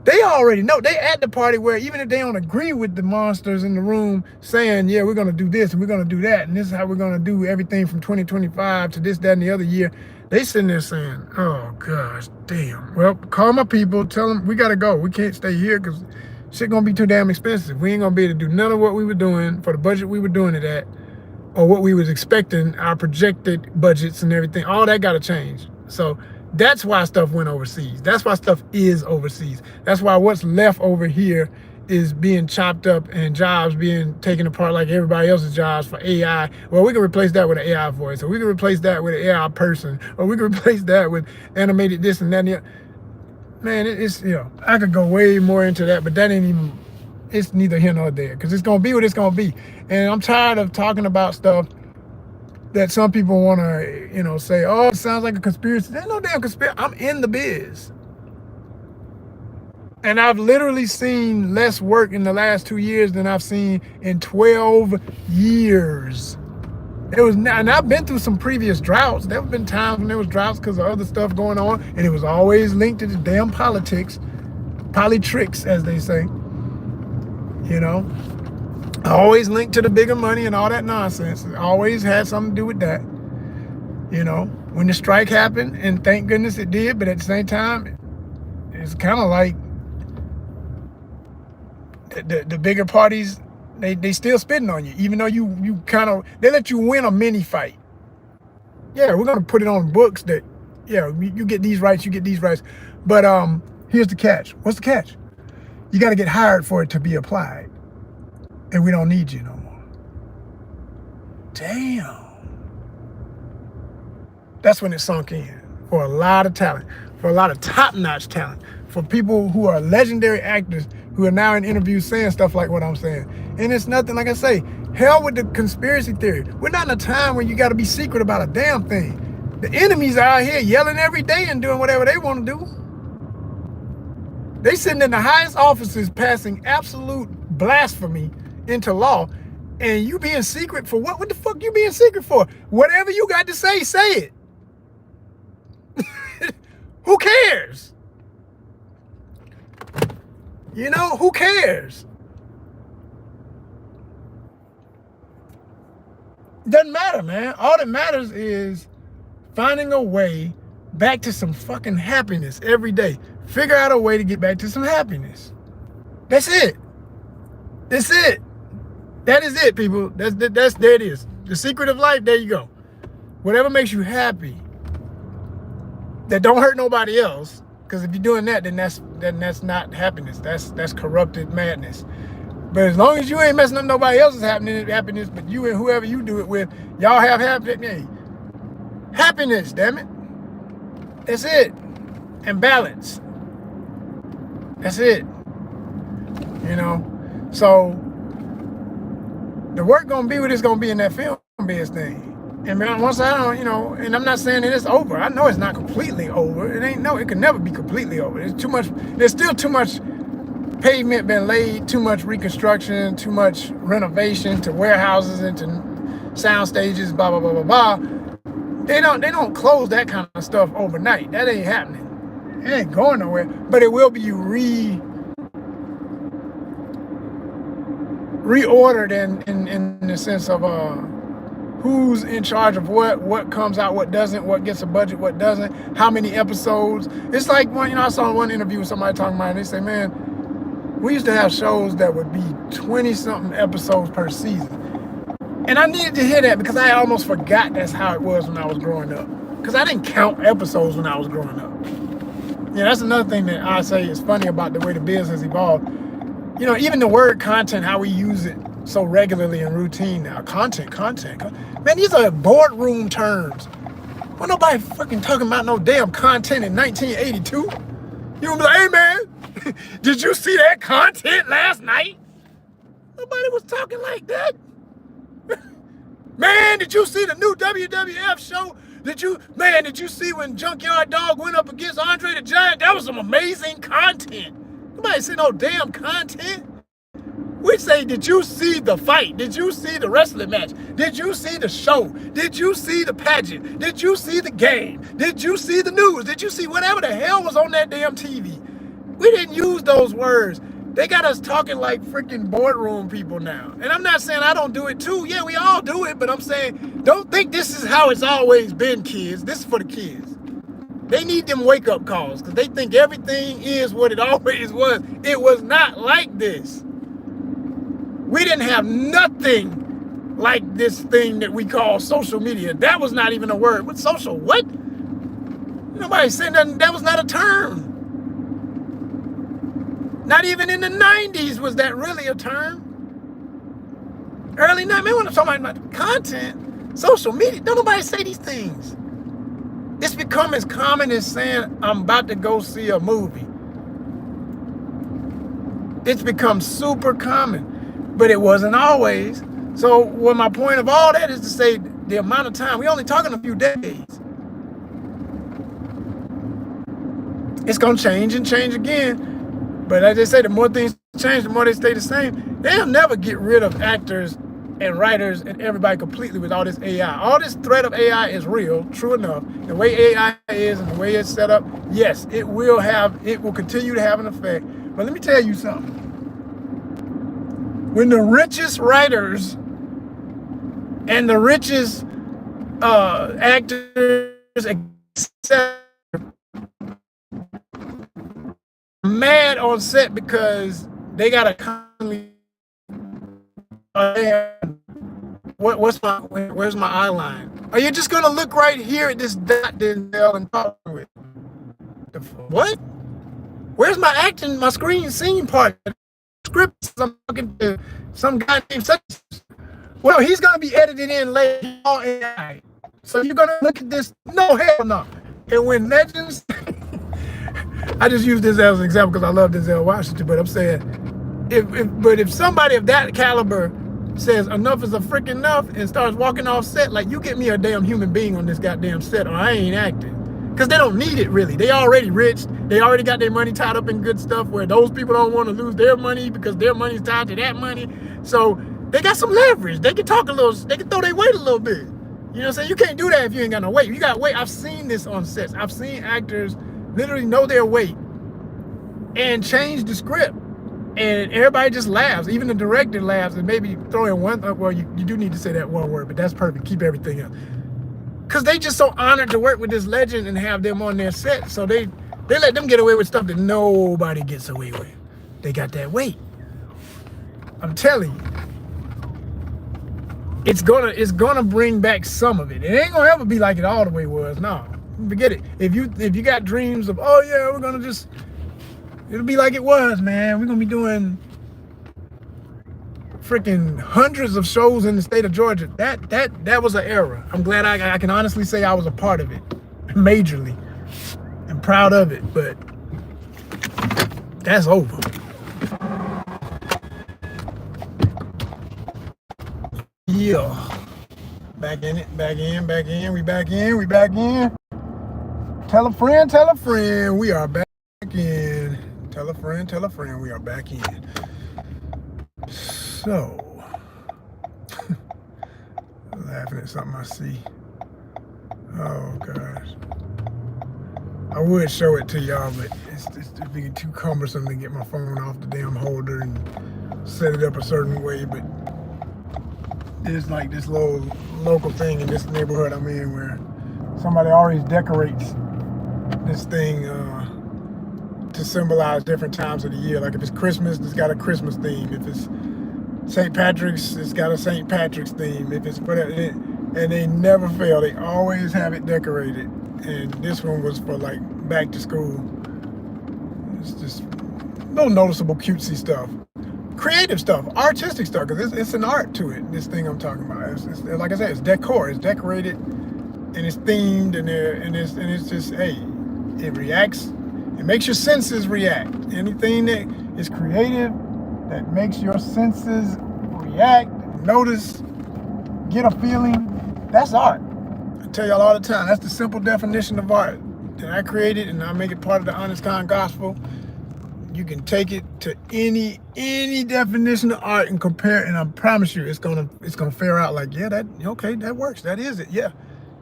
they already know. They at the party where even if they don't agree with the monsters in the room saying, yeah, we're going to do this and we're going to do that, and this is how we're going to do everything from 2025 to this, that, and the other year, they sitting there saying, oh, gosh, damn. Well, call my people, tell them we got to go. We can't stay here because shit going to be too damn expensive. We ain't going to be able to do none of what we were doing for the budget we were doing it at, or what we was expecting, our projected budgets and everything. All that got to change. So that's why stuff went overseas. That's why stuff is overseas. That's why what's left over here is being chopped up and jobs being taken apart like everybody else's jobs for AI. Well, we can replace that with an AI voice, or we can replace that with an AI person, or we can replace that with animated this and that and the other. Man, it's, I could go way more into that, but that ain't even, it's neither here nor there, because it's going to be what it's going to be. And I'm tired of talking about stuff that some people want to, say, oh, it sounds like a conspiracy. There's no damn conspiracy. I'm in the biz. And I've literally seen less work in the last 2 years than I've seen in 12 years. And I've been through some previous droughts. There have been times when there was droughts because of other stuff going on, and it was always linked to the damn politics, politricks, as they say. Always linked to the bigger money and all that nonsense. It always had something to do with that. When the strike happened, and thank goodness it did, but at the same time, it's kind of like the bigger parties, they still spitting on you, even though you kind of, they let you win a mini fight. Yeah, we're gonna put it on books that, you get these rights, you get these rights. But here's the catch. What's the catch? You got to get hired for it to be applied, and we don't need you no more. Damn. That's when it sunk in for a lot of talent, for a lot of top-notch talent, for people who are legendary actors who are now in interviews saying stuff like what I'm saying. And it's nothing, like I say, hell with the conspiracy theory. We're not in a time where you got to be secret about a damn thing. The enemies are out here yelling every day and doing whatever they want to do. They sitting in the highest offices passing absolute blasphemy into law, and you being secret for what? What the fuck you being secret for? Whatever you got to say it. Who cares? Who cares? Doesn't matter, man. All that matters is finding a way back to some fucking happiness every day. Figure out a way to get back to some happiness. That's it. That's it. That is it, people. There it is. The secret of life, there you go. Whatever makes you happy, that don't hurt nobody else. Because if you're doing that, then that's not happiness. That's corrupted madness. But as long as you ain't messing up nobody else's happiness, but you and whoever you do it with, y'all have happiness. Happiness, damn it. That's it. And balance. That's it. So the work gonna be what it's gonna be in that film biz thing. And man, once I don't, and I'm not saying that it's over. I know it's not completely over. It can never be completely over. There's still too much pavement been laid, too much reconstruction, too much renovation to warehouses and to sound stages, blah, blah, blah, blah, blah. They don't close that kind of stuff overnight. That ain't happening. It ain't going nowhere. But it will be reordered in the sense of who's in charge of what comes out, what doesn't, what gets a budget, what doesn't, how many episodes. It's like I saw one interview with somebody talking about it, and they say, man, We used to have shows that would be 20-something episodes per season. And I needed to hear that because I almost forgot that's how it was when I was growing up. Because I didn't count episodes when I was growing up. Yeah, that's another thing that I say is funny about the way the business has evolved. You know, even the word content, how we use it so regularly and routine now. Content. Man, these are boardroom terms. Well, nobody fucking talking about no damn content in 1982. You gonna be like, hey man, did you see that content last night? Nobody was talking like that. Man, did you see the new WWF show? Did you see when Junkyard Dog went up against Andre the Giant? That was some amazing content. Nobody said no damn content. We say, did you see the fight? Did you see the wrestling match? Did you see the show? Did you see the pageant? Did you see the game? Did you see the news? Did you see whatever the hell was on that damn TV? We didn't use those words. They got us talking like freaking boardroom people now. And I'm not saying I don't do it too. Yeah, we all do it. But I'm saying, don't think this is how it's always been, kids. This is for the kids. They need them wake-up calls because they think everything is what it always was. It was not like this. We didn't have nothing like this thing that we call social media. That was not even a word. What social? What? Nobody said nothing. That was not a term. Not even in the 90s was that really a term. Early 90s, man, when I'm talking about content, social media, don't nobody say these things. It's become as common as saying, I'm about to go see a movie. It's become super common, but it wasn't always. So what my point of all that is to say the amount of time, we're only talking a few days. It's gonna change and change again. But as they say, the more things change, the more they stay the same. They'll never get rid of actors and writers and everybody completely with all this AI. All this threat of AI is real, true enough. The way AI is and the way it's set up, yes, it will continue to have an effect. But let me tell you something. When the richest writers and the richest actors mad on set because they got a constantly where's my eye line? Are you just gonna look right here at this dot Denzel and talk to it? What? Where's my acting, my screen scene part? Script, I'm talking to some guy named such. Well, he's gonna be edited in later on AI. So you're gonna look at this? No, hell no. And when legends I just use this as an example because I love Denzel Washington, but I'm saying, if somebody of that caliber says enough is a freaking enough and starts walking off set, like, you get me a damn human being on this goddamn set or I ain't acting. Because they don't need it really. They already rich. They already got their money tied up in good stuff where those people don't want to lose their money because their money's tied to that money. So they got some leverage. They can talk a little, they can throw their weight a little bit. You know what I'm saying? You can't do that if you ain't got no weight. You got weight. I've seen this on sets. I've seen actors literally know their weight and change the script, and everybody just laughs. Even the director laughs and maybe throw in one. Well, you do need to say that one word, but that's perfect. Keep everything else, because they just so honored to work with this legend and have them on their set. So they let them get away with stuff that nobody gets away with. They got that weight. I'm telling you, it's gonna bring back some of it. It ain't gonna ever be like it all the way was. No. Forget it. If you got dreams of, oh yeah, we're gonna just, it'll be like it was, man. We're gonna be doing freaking hundreds of shows in the state of Georgia. That was an era. I'm glad I can honestly say I was a part of it, majorly, and proud of it. But that's over. Yeah. Back in it. Back in. We back in. Tell a friend, we are back in. Tell a friend, we are back in. So, laughing at something I see. Oh, gosh. I would show it to y'all, but it's being too cumbersome to get my phone off the damn holder and set it up a certain way, but there's like this little local thing in this neighborhood I'm in where somebody always decorates this thing to symbolize different times of the year. Like if it's Christmas, it's got a Christmas theme. If it's St. Patrick's, it's got a St. Patrick's theme. If it's whatever, and they never fail. They always have it decorated. And this one was for like back to school. It's just no noticeable cutesy stuff, creative stuff, artistic stuff, because it's an art to it. This thing I'm talking about, it's like I said, it's decor. It's decorated and it's themed, and it's just, hey, it reacts. It makes your senses react. Anything that is creative that makes your senses react, notice, get a feeling, that's art. I tell y'all all the time, that's the simple definition of art that I created, and I make it part of the ONYXCON gospel. You can take it to any definition of art and compare, and I promise you, it's gonna fare out like, yeah, that works. That is it. Yeah,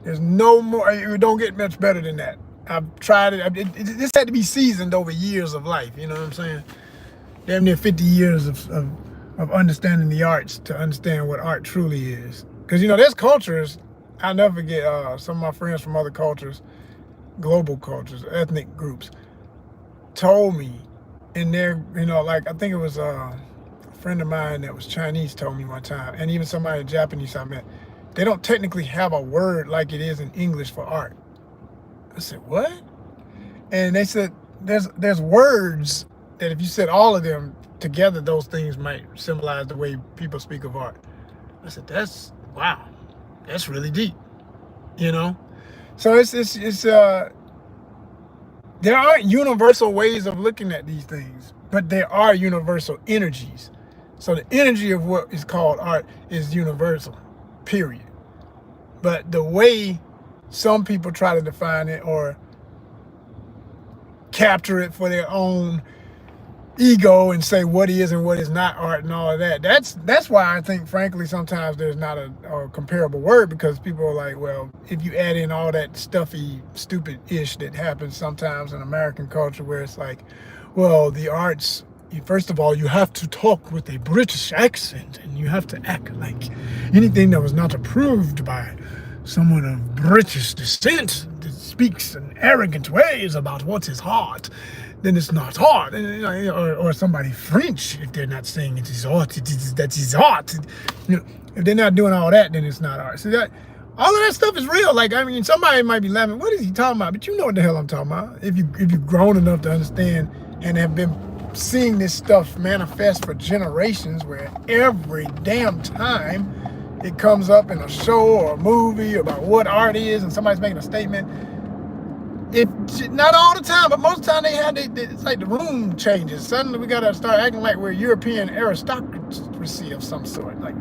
there's no more. It don't get much better than that. I've tried it. This had to be seasoned over years of life. You know what I'm saying? Damn near 50 years of understanding the arts to understand what art truly is. Because there's cultures. I'll never forget some of my friends from other cultures, global cultures, ethnic groups, told me. And they're, like, I think it was a friend of mine that was Chinese told me one time, and even somebody Japanese I met, they don't technically have a word like it is in English for art. I said, what? And they said, there's words that if you said all of them together, those things might symbolize the way people speak of art. I said, wow, that's really deep, So there aren't universal ways of looking at these things, but there are universal energies. So the energy of what is called art is universal, period. But the way some people try to define it or capture it for their own ego and say what is and what is not art and all of that, that's why I think, frankly, sometimes there's not a comparable word, because people are like, well, if you add in all that stuffy, stupid-ish that happens sometimes in American culture, where it's like, well, the arts, first of all, you have to talk with a British accent, and you have to act like anything that was not approved by someone of British descent that speaks in arrogant ways about what is art, then it's not art. Or somebody French, if they're not saying it is art, that is art. If they're not doing all that, then it's not art. So all of that stuff is real. Like, somebody might be laughing, what is he talking about? But you know what the hell I'm talking about. If you've grown enough to understand and have been seeing this stuff manifest for generations, where every damn time it comes up in a show or a movie about what art is and somebody's making a statement, not all the time, but most of the time it's like the room changes. Suddenly we gotta start acting like we're European aristocracy of some sort, like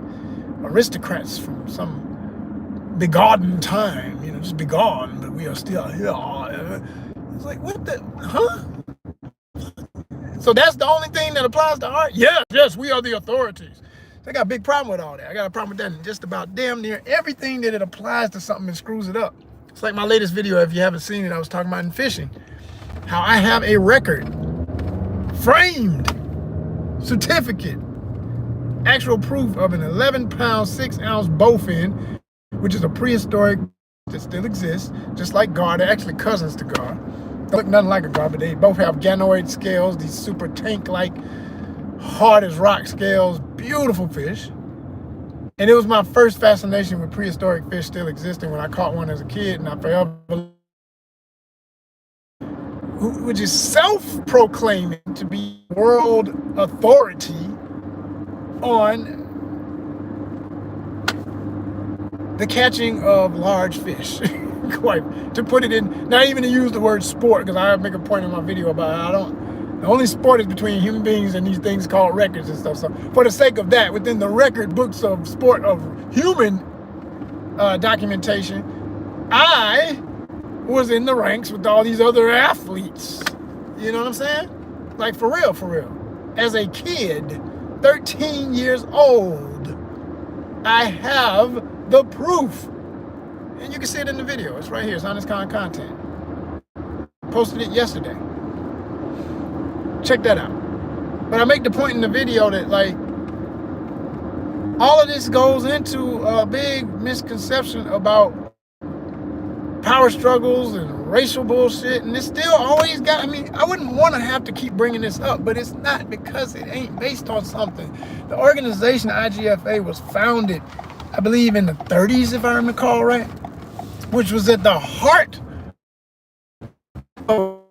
aristocrats from some begone time, just begone, but we are still here. It's like, what the, huh? So that's the only thing that applies to art? Yes, we are the authorities. So I got a big problem with all that. I got a problem with that in just about damn near everything that it applies to something and screws it up. It's like my latest video, if you haven't seen it, I was talking about in fishing, how I have a record, framed, certificate, actual proof of an 11-pound, 6-ounce bowfin, which is a prehistoric that still exists, just like gar. They're actually cousins to gar. They look nothing like a gar, but they both have ganoid scales, these super tank-like, hard as rock scales, beautiful fish. And it was my first fascination with prehistoric fish still existing when I caught one as a kid, and I forever, which is self-proclaiming to be world authority on the catching of large fish. Quite, to put it in, not even to use the word sport, because I make a point in my video about how the only sport is between human beings and these things called records and stuff. So for the sake of that, within the record books of sport of human documentation, I was in the ranks with all these other athletes. You know what I'm saying? Like, for real, for real. As a kid, 13 years old, I have the proof. And you can see it in the video. It's right here. It's ONYXCON content. Posted it yesterday. Check that out. But I make the point in the video that, like, all of this goes into a big misconception about power struggles and racial bullshit, and it's still always got, I mean, I wouldn't want to have to keep bringing this up, but it's not, because it ain't based on something. The organization IGFA was founded, I believe, in the 30s, if I recall right, which was at the heart of,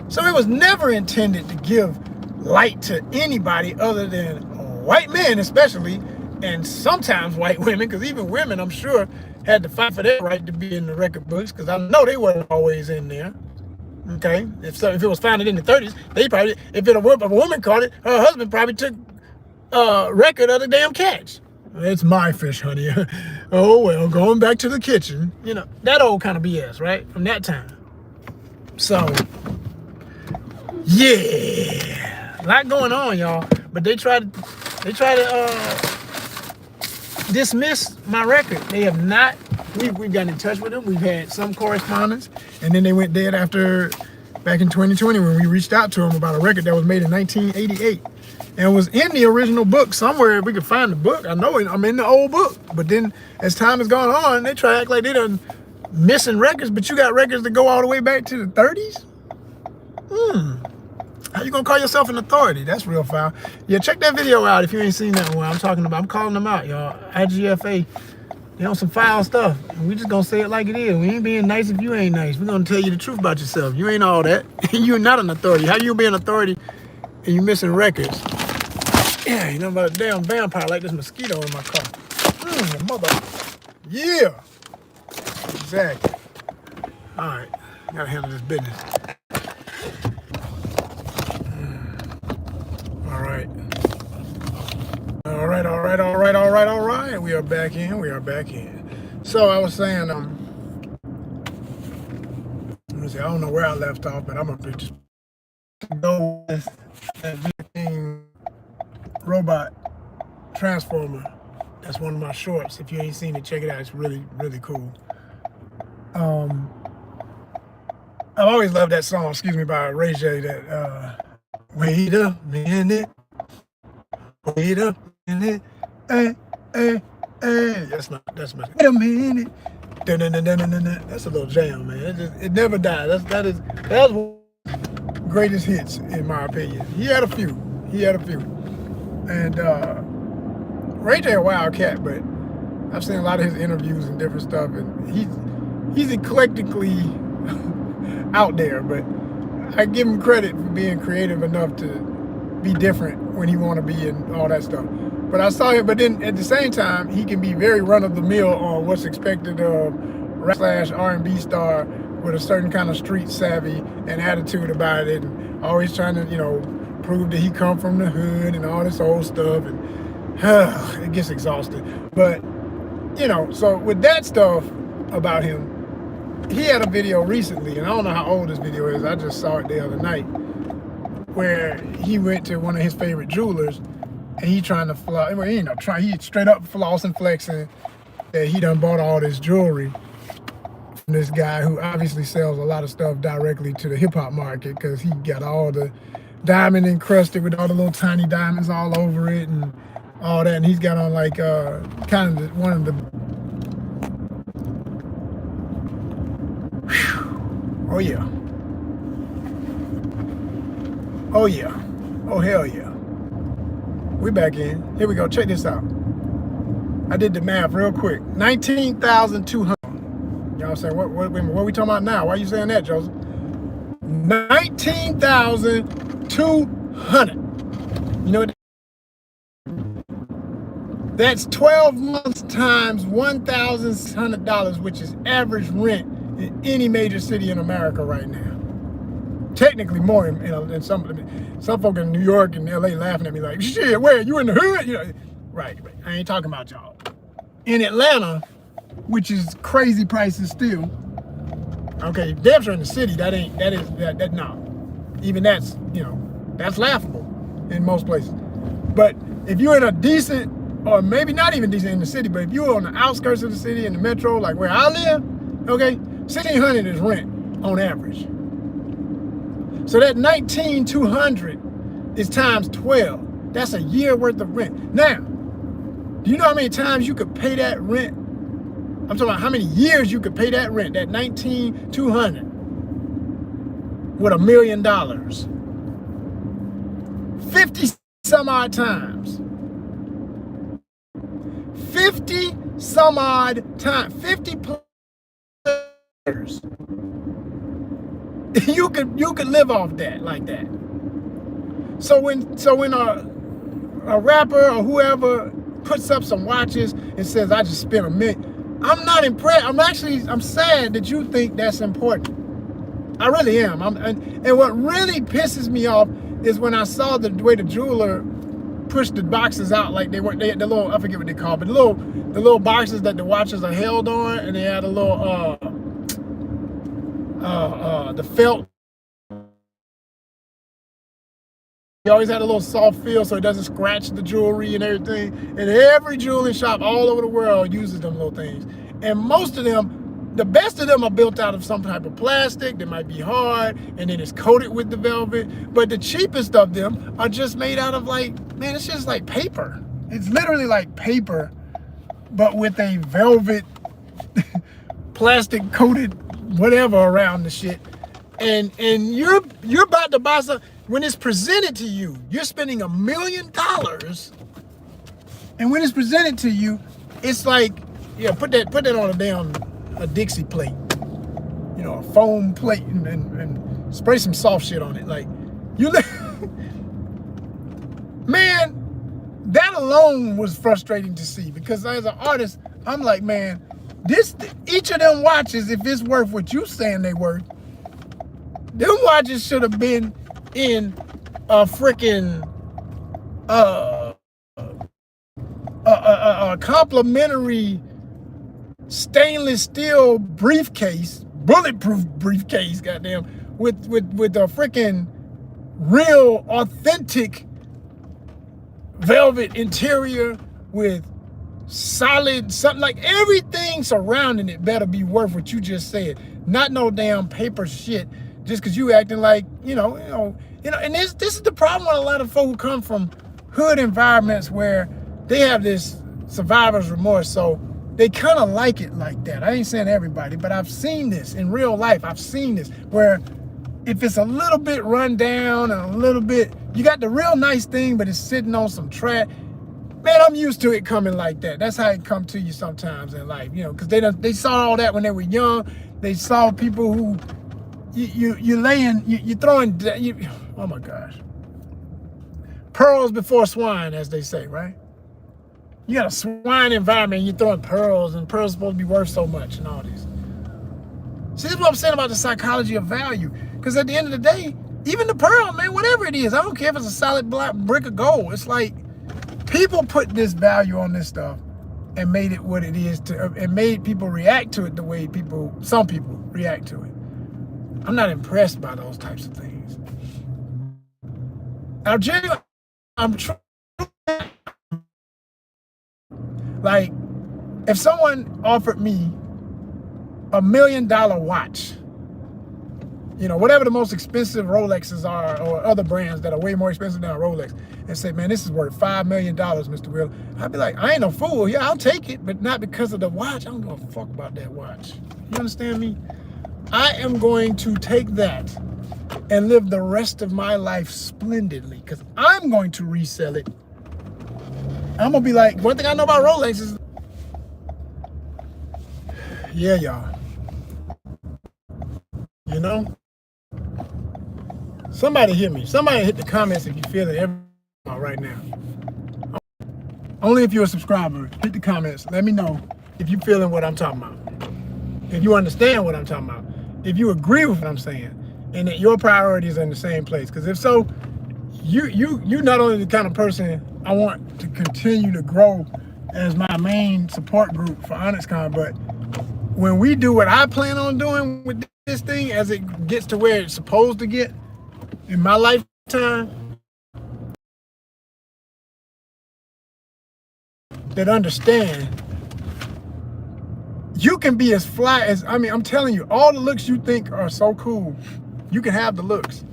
so it was never intended to give light to anybody other than white men, especially, and sometimes white women, because even women, I'm sure, had to fight for their right to be in the record books, because I know they weren't always in there. Okay, if it was founded in the 30s, they probably, if a woman caught it, her husband probably took record of the damn catch. It's my fish, honey. Oh well, going back to the kitchen. You know, that old kind of BS, right? From that time. So, yeah, a lot going on, y'all. But they try to dismiss my record. They have not. We've gotten in touch with them. We've had some correspondence, and then they went dead after back in 2020 when we reached out to them about a record that was made in 1988 and was in the original book somewhere. If we could find the book, I know I'm in the old book. But then as time has gone on, they try to act like they done missing records, but you got records that go all the way back to the 30s. How you gonna call yourself an authority? That's real foul. Yeah, check that video out if you ain't seen that one. I'm talking about. I'm calling them out, y'all. IGFA, they on some foul stuff. And we just gonna say it like it is. We ain't being nice if you ain't nice. We're gonna tell you the truth about yourself. You ain't all that. You're not an authority. How you be an authority and you missing records? Yeah, you know about a damn vampire like this mosquito in my car. Mother. Yeah. Exactly. All right, gotta handle this business. All right. We are back in. So I was saying, let me see, I don't know where I left off, but I'm gonna just go with that V15 robot transformer. That's one of my shorts. If you ain't seen it, check it out. It's really, really cool. I've always loved that song, by Ray J, that wait a minute, hey, that's my wait a minute, that's a little jam, man. It never dies. That's greatest hits in my opinion. He had a few, and Ray J a wild cat, but I've seen a lot of his interviews and different stuff, and he's eclectically out there, but I give him credit for being creative enough to be different when he want to be and all that stuff. But I saw him, but then at the same time, he can be very run-of-the-mill on what's expected of /R&B star with a certain kind of street savvy and attitude about it, and always trying to, prove that he come from the hood and all this old stuff, and it gets exhausting. But, so with that stuff about him, he had a video recently, and I don't know how old this video is, I just saw it the other night, where he went to one of his favorite jewelers, and he trying to he straight up flossing, flexing that he done bought all this jewelry from this guy who obviously sells a lot of stuff directly to the hip-hop market, because he got all the diamond encrusted with all the little tiny diamonds all over it and all that, and he's got on like one of the oh yeah, oh hell yeah. We back in. Here we go. Check this out. I did the math real quick. 19,200. Y'all saying, what are we talking about now? Why are you saying that, Joseph? 19,200. You know what? That's 12 months times $1,600, which is average rent in any major city in America right now. Technically more in some folk in New York and LA laughing at me like, shit, where you in the hood? Right. I ain't talking about y'all. In Atlanta, which is crazy prices still. Okay, damn sure in the city, that no. Even that's laughable in most places. But if you're in a decent, or maybe not even decent in the city, but if you're on the outskirts of the city in the metro, like where I live, okay, 1,600 is rent on average. So that 19,200 is times 12. That's a year worth of rent. Now, do you know how many times you could pay that rent I'm talking about how many years you could pay that rent, that $19,200 with $1 million. 50 some odd times. 50 some odd times. 50 plus years. You could live off that like that. So when a rapper or whoever puts up some watches and says, I just spent $1 million, I'm not impressed. I'm sad that you think that's important. I really am. And what really pisses me off is when I saw the way the jeweler pushed the boxes out, like the little, I forget what they call it, but the little boxes that the watches are held on, and they had a little the felt. He always had a little soft feel so it doesn't scratch the jewelry and everything. And every jewelry shop all over the world uses them little things. And most of them, the best of them are built out of some type of plastic that might be hard, and then it's coated with the velvet. But the cheapest of them are just made out of, like, man, it's just like paper. It's literally like paper, but with a velvet plastic coated whatever around the shit. And you're about to buy something. When it's presented to you, you're spending $1 million. And when it's presented to you, it's like, yeah, put that on a Dixie plate, you know, a foam plate, and spray some soft shit on it. Like, man, that alone was frustrating to see, because as an artist, I'm like, man, each of them watches, if it's worth what you saying they worth, them watches should have been in a freaking a complimentary stainless steel briefcase, bulletproof briefcase, goddamn, with a freaking real authentic velvet interior with solid something, like everything surrounding it better be worth what you just said. Not no damn paper shit just because you acting like, you know, and this is the problem with a lot of folk who come from hood environments where they have this survivor's remorse, so they kind of like it like that. I ain't saying everybody, but I've seen this in real life. I've seen this where if it's a little bit run down and a little bit, you got the real nice thing, but it's sitting on some trash. Man, I'm used to it coming like that. That's how it come to you sometimes in life, you know, because they saw all that when they were young. They saw people who you throwing, oh my gosh, pearls before swine, as they say, right? You got a swine environment, and you're throwing pearls, and pearls are supposed to be worth so much and all this. See, this is what I'm saying about the psychology of value. Because at the end of the day, even the pearl, man, whatever it is, I don't care if it's a solid black brick of gold. It's like people put this value on this stuff and made it what it is, and made people react to it the way some people react to it. I'm not impressed by those types of things. Now, genuinely, I'm trying. Like, if someone offered me $1 million watch, you know, whatever the most expensive Rolexes are, or other brands that are way more expensive than a Rolex, and say, man, this is worth $5 million, Mr. Will, I'd be like, I ain't no fool. Yeah, I'll take it, but not because of the watch. I don't give a fuck about that watch. You understand me? I am going to take that and live the rest of my life splendidly, because I'm going to resell it. I'm gonna be like, one thing I know about Rolex is, yeah, y'all, you know, somebody hit me. Somebody hit the comments if you feel it right now. Only if you're a subscriber, hit the comments. Let me know if you're feeling what I'm talking about. If you understand what I'm talking about. If you agree with what I'm saying, and that your priorities are in the same place. Because if so, you're not only the kind of person I want to continue to grow as my main support group for ONYXCON, but when we do what I plan on doing with this thing, as it gets to where it's supposed to get in my lifetime, that understand you can be as fly as, I mean, I'm telling you, all the looks you think are so cool, you can have the looks.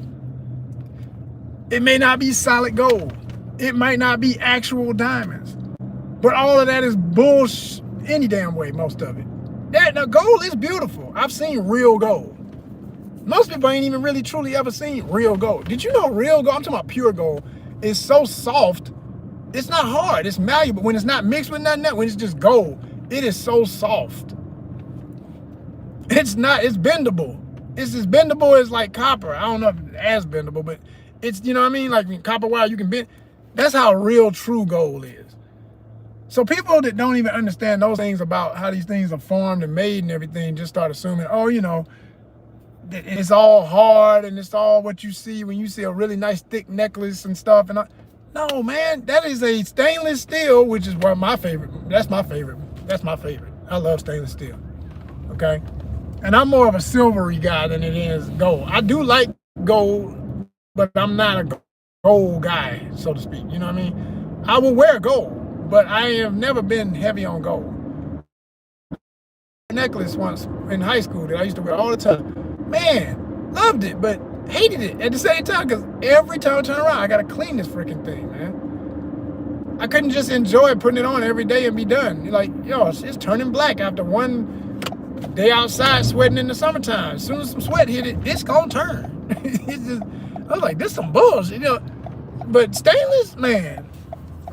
It may not be solid gold. It might not be actual diamonds. But all of that is bullshit any damn way, most of it. Now gold is beautiful. I've seen real gold. Most people ain't even really truly ever seen real gold. Did you know real gold, I'm talking about pure gold, is so soft. It's not hard, it's malleable. When it's not mixed with nothing else, when it's just gold, it is so soft. It's bendable. It's as bendable as like copper. I don't know if it's as bendable, but it's, you know what I mean? Like copper wire, you can bend. That's how real true gold is. So people that don't even understand those things about how these things are formed and made and everything just start assuming, oh, you know, it's all hard and it's all what you see when you see a really nice thick necklace and stuff. And no, man, that is a stainless steel, which is one of my favorite. That's my favorite. That's my favorite. I love stainless steel. Okay. And I'm more of a silvery guy than it is gold. I do like gold, but I'm not a gold guy, so to speak. You know what I mean? I will wear gold, but I have never been heavy on gold. Necklace once in high school that I used to wear all the time. Man, loved it, but hated it at the same time, because every time I turn around, I gotta clean this freaking thing, man. I couldn't just enjoy putting it on every day and be done. You're like, yo, it's turning black after one day outside sweating in the summertime. As soon as some sweat hit it, it's gonna turn. It's just, I was like, this some bullshit, you know. But stainless, man,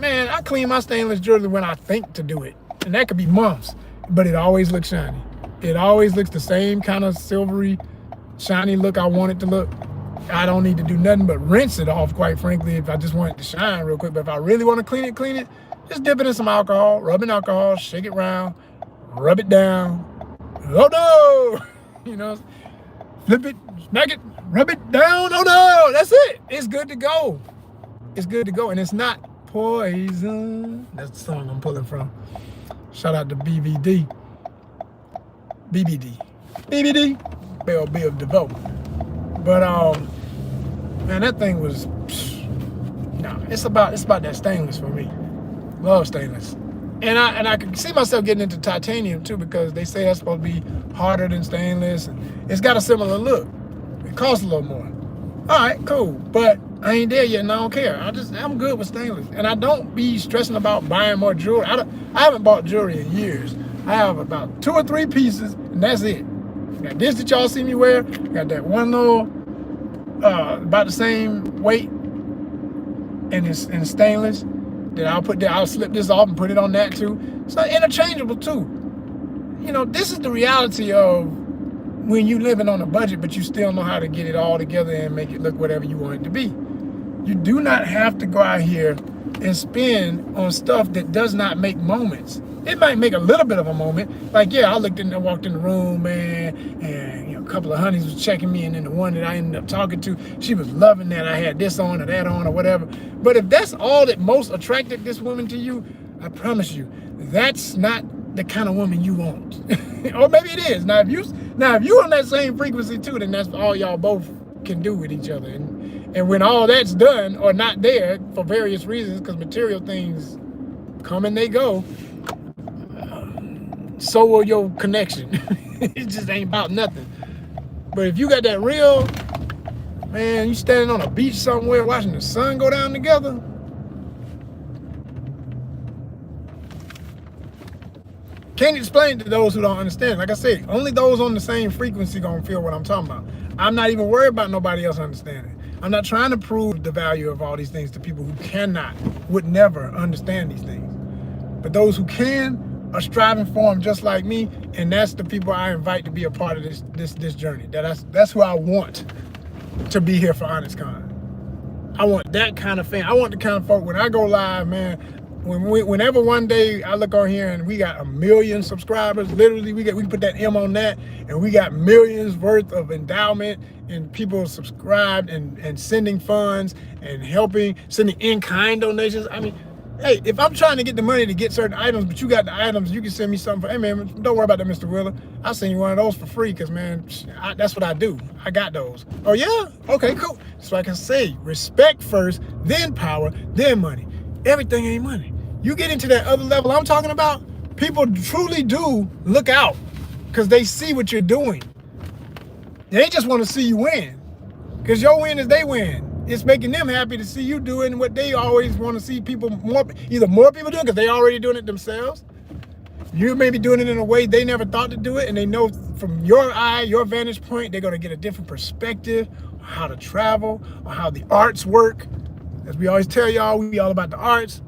I clean my stainless jewelry when I think to do it, and that could be months, but it always looks shiny. It always looks the same kind of silvery, shiny look I want it to look. I don't need to do nothing but rinse it off, quite frankly, if I just want it to shine real quick. But if I really want to clean it, just dip it in some alcohol, rub in alcohol, shake it around, rub it down. Oh no! You know, flip it, smack it, rub it down. Oh no! That's it. It's good to go. It's good to go, and it's not poison. That's the song I'm pulling from. Shout out to BBD. Bell Biv DeVoe. But man, that thing was it's about that stainless for me. Love stainless. And I could see myself getting into titanium too, because they say that's supposed to be harder than stainless, and it's got a similar look. It costs a little more. All right, cool. But I ain't there yet and I don't care. I'm good with stainless. And I don't be stressing about buying more jewelry. I haven't bought jewelry in years. I have about 2 or 3 pieces, and that's it. Got this that y'all see me wear. Got that one little, about the same weight, and it's stainless. That I'll slip this off and put it on that too. It's not interchangeable too. You know, this is the reality of when you living on a budget, but you still know how to get it all together and make it look whatever you want it to be. You do not have to go out here and spend on stuff that does not make moments. It might make a little bit of a moment. Like, yeah, I walked in the room, man, and you know, a couple of honeys was checking me, and then the one that I ended up talking to, she was loving that I had this on or that on or whatever. But if that's all that most attracted this woman to you, I promise you, that's not the kind of woman you want. Or maybe it is. Now if you on that same frequency too, then that's all y'all both can do with each other. And when all that's done or not there for various reasons, because material things come and they go, so will your connection. It just ain't about nothing. But if you got that real, man, you standing on a beach somewhere watching the sun go down together, can't explain to those who don't understand. Like I said, only those on the same frequency gonna feel what I'm talking about. I'm not even worried about nobody else understanding. I'm not trying to prove the value of all these things to people who would never understand these things. But those who can are striving for them just like me, and that's the people I invite to be a part of this journey. That's who I want to be here for ONYXCON. I want that kind of fan. I want the kind of folk when I go live, man. Whenever one day I look on here and we got 1 million subscribers, literally we can put that M on that, and we got millions worth of endowment and people subscribed and sending funds and sending in-kind donations. I mean, hey, if I'm trying to get the money to get certain items, but you got the items, you can send me something for, hey man, don't worry about that, Mr. Wheeler. I'll send you one of those for free, because man, that's what I do. I got those. Oh yeah? Okay, cool. So I can say, respect first, then power, then money. Everything ain't money. You get into that other level I'm talking about, people truly do look out, because they see what you're doing. They just want to see you win, because your win is they win. It's making them happy to see you doing what they always want to see either more people doing, because they already doing it themselves. You may be doing it in a way they never thought to do it, and they know from your eye, your vantage point, they're going to get a different perspective on how to travel, on how the arts work. As we always tell y'all, we all about the arts.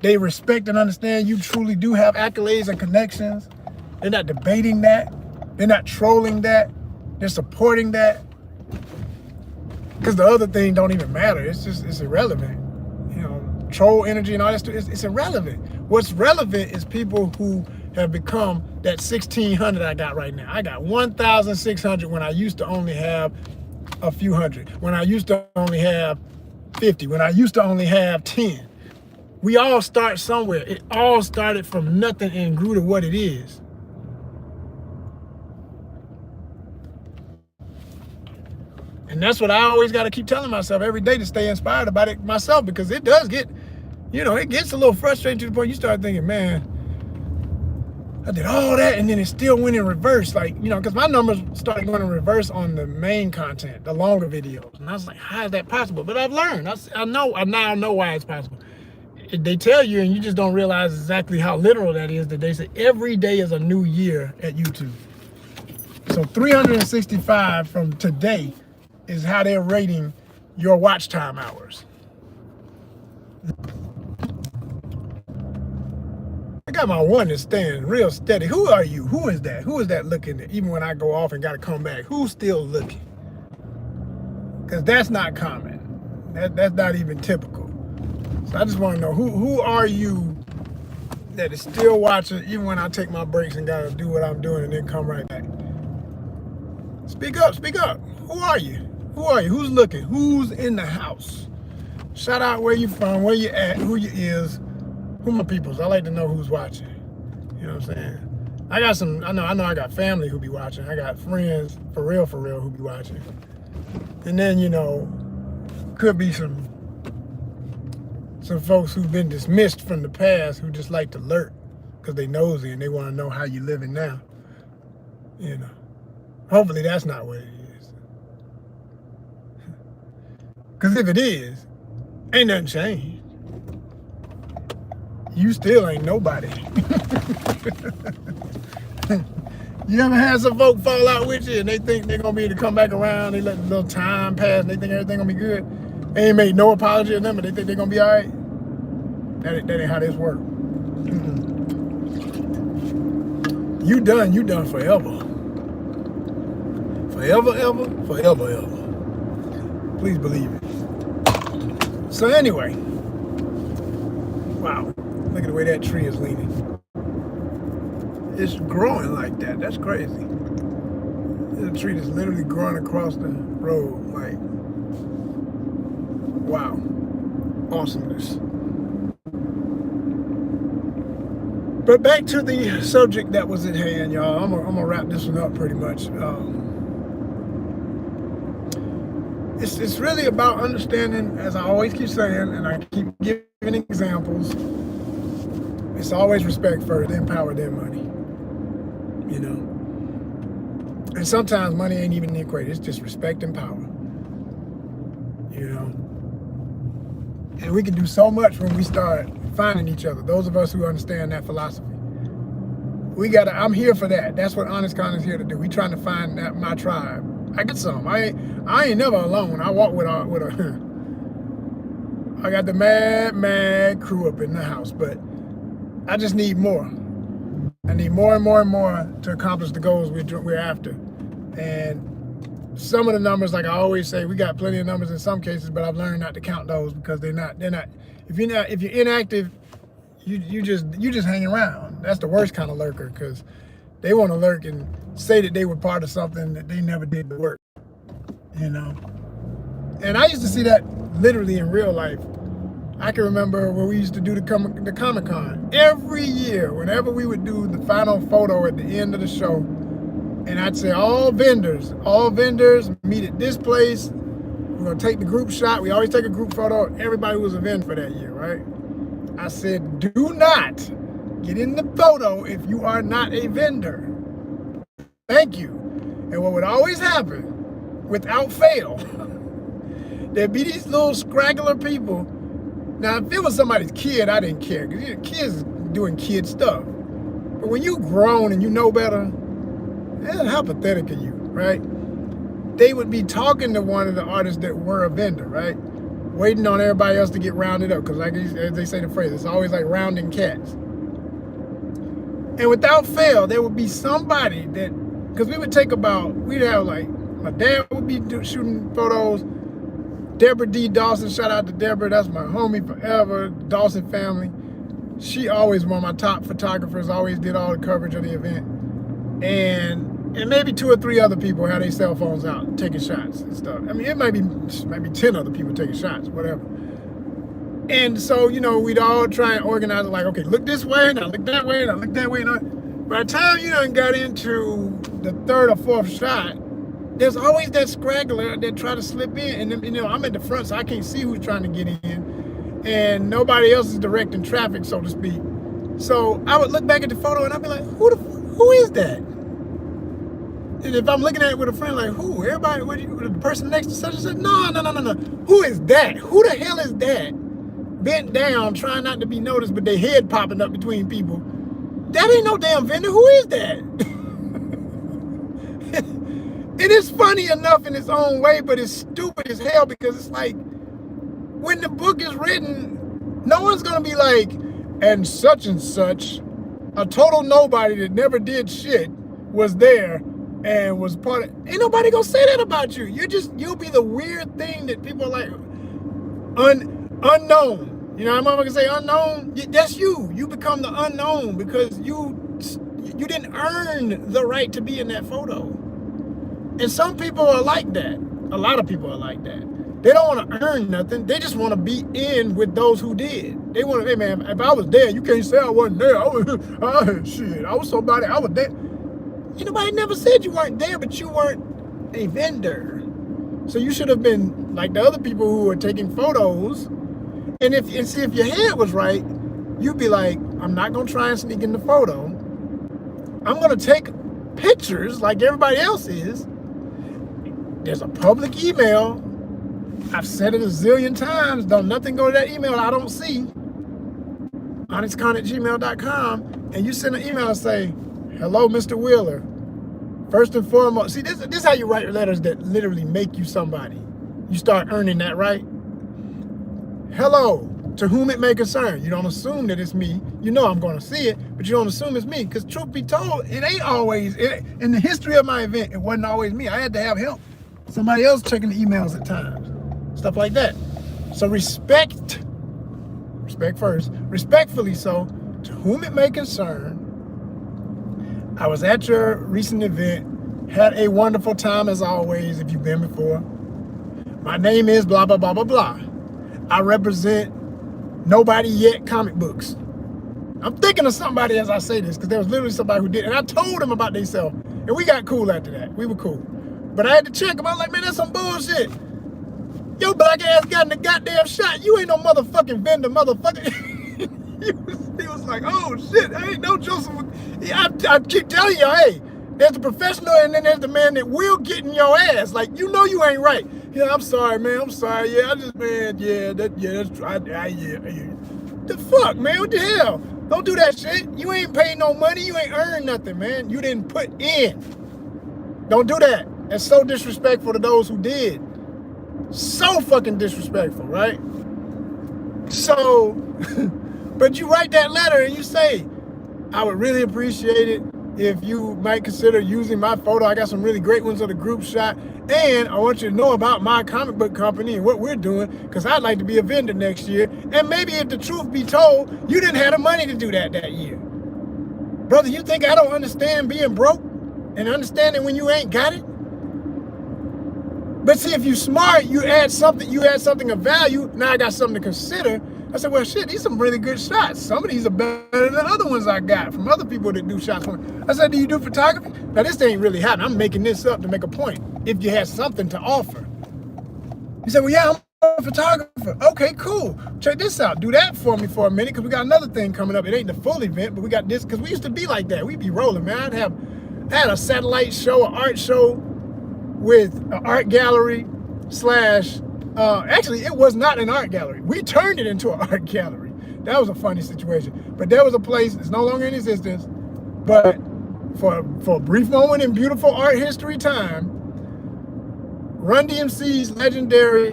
They respect and understand you truly do have accolades and connections. They're not debating that. They're not trolling that. They're supporting that. Because the other thing don't even matter. It's irrelevant. You know, troll energy and all that stuff, it's irrelevant. What's relevant is people who have become that 1,600 I got right now. I got 1,600 when I used to only have a few hundred. When I used to only have 50. When I used to only have 10. We all start somewhere. It all started from nothing and grew to what it is. And that's what I always got to keep telling myself every day to stay inspired about it myself, because it does get, you know, it gets a little frustrating to the point you start thinking, man, I did all that and then it still went in reverse. Like, you know, because my numbers started going in reverse on the main content, the longer videos. And I was like, how is that possible? But I've learned. I now know why it's possible. They tell you and you just don't realize exactly how literal that is, that they say every day is a new year at YouTube. So 365 from today is how they're rating your watch time hours. I got my one that's staying real steady. Who are you? Who is that? Who is that looking at? Even when I go off and got to come back, who's still looking? Because that's not common. That's not even typical. So I just want to know, who are you that is still watching even when I take my breaks and got to do what I'm doing and then come right back? Speak up, speak up. Who are you? Who are you? Who's looking? Who's in the house? Shout out where you from, where you at, who you is, who my peoples. I like to know who's watching. You know what I'm saying? I got some, I know I got family who be watching. I got friends for real who be watching. And then, you know, could be some folks who've been dismissed from the past who just like to lurk because they nosy and they want to know how you living now. You know, hopefully that's not what it is. Because if it is, ain't nothing changed. You still ain't nobody. You ever had some folk fall out with you and they think they're going to be able to come back around, they let a little time pass and they think everything going to be good? They ain't made no apology to them, but they think they're going to be all right? That ain't how this works. You done forever. Forever. Please believe it. So anyway, wow, look at the way that tree is leaning. It's growing like that. That's crazy. There's a tree that's literally growing across the road. Like, wow, awesomeness. But back to the subject that was at hand, y'all. I'm gonna wrap this one up pretty much. It's really about understanding, as I always keep saying, and I keep giving examples. It's always respect first, then power, then money. You know, and sometimes money ain't even the equation. It's just respect and power. You know, and we can do so much when we start finding each other. Those of us who understand that philosophy, I'm here for that. That's what ONYXCON is here to do. We trying to find my tribe. I get some. I ain't never alone. I walk with a I got the mad crew up in the house, but I just need more. I need more and more and more to accomplish the goals we're after. And some of the numbers, like I always say, we got plenty of numbers in some cases, but I've learned not to count those because they're not. If you're inactive, you just hang around. That's the worst kind of lurker, because they want to lurk and say that they were part of something that they never did the work. You know. And I used to see that literally in real life. I can remember when we used to do the Comic-Con. Every year, whenever we would do the final photo at the end of the show, and I'd say all vendors meet at this place. We're gonna take the group shot. We always take a group photo. Everybody was a vendor for that year, right? I said, do not get in the photo if you are not a vendor. Thank you. And what would always happen, without fail, there'd be these little scraggler people. Now, if it was somebody's kid, I didn't care, because kids doing kid stuff. But when you grown and you know better, man, how pathetic are you, right? They would be talking to one of the artists that were a vendor, right? Waiting on everybody else to get rounded up, because like as they say the phrase, it's always like rounding cats. And without fail, there would be somebody that, because we'd have like, my dad would be shooting photos, Deborah D. Dawson, shout out to Deborah, that's my homie forever, Dawson family. She always one of my top photographers, always did all the coverage of the event. And maybe 2 or 3 other people had their cell phones out taking shots and stuff. I mean, it might be 10 other people taking shots, whatever. And so, you know, we'd all try and organize it like, okay, look this way, now look that way, now look that way. Now. By the time you done got into the 3rd or 4th shot, there's always that scraggler that try to slip in. And then, you know, I'm at the front, so I can't see who's trying to get in. And nobody else is directing traffic, so to speak. So I would look back at the photo and I'd be like, who is that? And if I'm looking at it with a friend, like, who? Everybody, the person next to such and such? No. Who is that? Who the hell is that? Bent down, trying not to be noticed, but their head popping up between people. That ain't no damn vendor. Who is that? It is funny enough in its own way, but it's stupid as hell, because it's like, when the book is written, no one's gonna be like, and such, a total nobody that never did shit was there and was part of, ain't nobody gonna say that about you. You'll be the weird thing that people are like, unknown. You know, I'm not gonna say unknown. That's you. You become the unknown because you didn't earn the right to be in that photo. And some people are like that. A lot of people are like that. They don't want to earn nothing. They just want to be in with those who did. They want to, hey man, if I was there, you can't say I wasn't there. I was somebody, I was there. Nobody never said you weren't there, but you weren't a vendor. So you should have been like the other people who were taking photos. And see if your head was right, you'd be like, I'm not gonna try and sneak in the photo. I'm gonna take pictures like everybody else is. There's a public email. I've said it a zillion times. Don't nothing go to that email I don't see. ONYXCON@gmail.com, and you send an email and say, hello, Mr. Wheeler. First and foremost, see, this is how you write letters that literally make you somebody. You start earning that right. Hello, to whom it may concern. You don't assume that it's me. You know I'm going to see it, but you don't assume it's me. Because truth be told, it ain't always, in the history of my event, it wasn't always me. I had to have help. Somebody else checking the emails at times. Stuff like that. So respect first, respectfully so, to whom it may concern. I was at your recent event, had a wonderful time as always, if you've been before. My name is blah, blah, blah, blah, blah. I represent Nobody Yet comic books. I'm thinking of somebody as I say this, because there was literally somebody who did, and I told them about themselves, and we got cool after that. We were cool. But I had to check them. I was like, man, that's some bullshit. Your black ass got in the goddamn shot. You ain't no motherfucking vendor, motherfucker. he was like, oh shit, I ain't no Joseph. I keep telling you, hey, there's the professional and then there's the man that will get in your ass. Like, you know you ain't right. Yeah, I'm sorry, man. I'm sorry. Yeah, I just, man, that's right. Yeah. The fuck, man? What the hell? Don't do that shit. You ain't paid no money. You ain't earned nothing, man. You didn't put in. Don't do that. That's so disrespectful to those who did. So fucking disrespectful, right? So, but you write that letter and you say, I would really appreciate it if you might consider using my photo. I got some really great ones of the group shot. And I want you to know about my comic book company and what we're doing, because I'd like to be a vendor next year. And maybe if the truth be told, you didn't have the money to do that year. Brother, you think I don't understand being broke and understanding when you ain't got it? But see, if you smart, you add something of value. Now I got something to consider. I said, well, shit, these are some really good shots. Some of these are better than other ones I got from other people that do shots for me. I said, do you do photography? Now, this ain't really happening. I'm making this up to make a point. If you had something to offer. He said, well, yeah, I'm a photographer. Okay, cool. Check this out. Do that for me for a minute, because we got another thing coming up. It ain't the full event, but we got this, because we used to be like that. We'd be rolling, man. I had a satellite show, an art show with an art gallery / actually, it was not an art gallery. We turned it into an art gallery. That was a funny situation. But there was a place, it's no longer in existence, but for a brief moment in beautiful art history time, Run DMC's legendary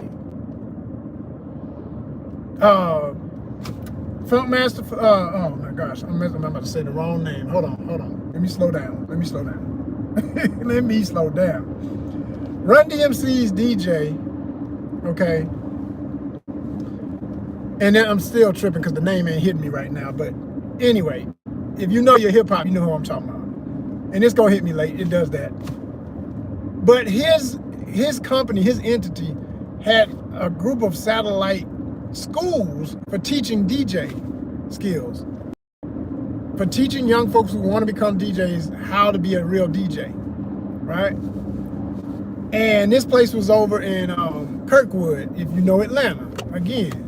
Funkmaster, oh my gosh, I'm about to say the wrong name. Hold on. Let me slow down. Let me slow down. Run DMC's DJ, okay? And then I'm still tripping because the name ain't hitting me right now. But anyway, if you know your hip hop, you know who I'm talking about. And it's gonna hit me late, it does that. But his company, his entity, had a group of satellite schools for teaching DJ skills, for teaching young folks who want to become DJs how to be a real DJ, right? And this place was over in Kirkwood, if you know Atlanta, again,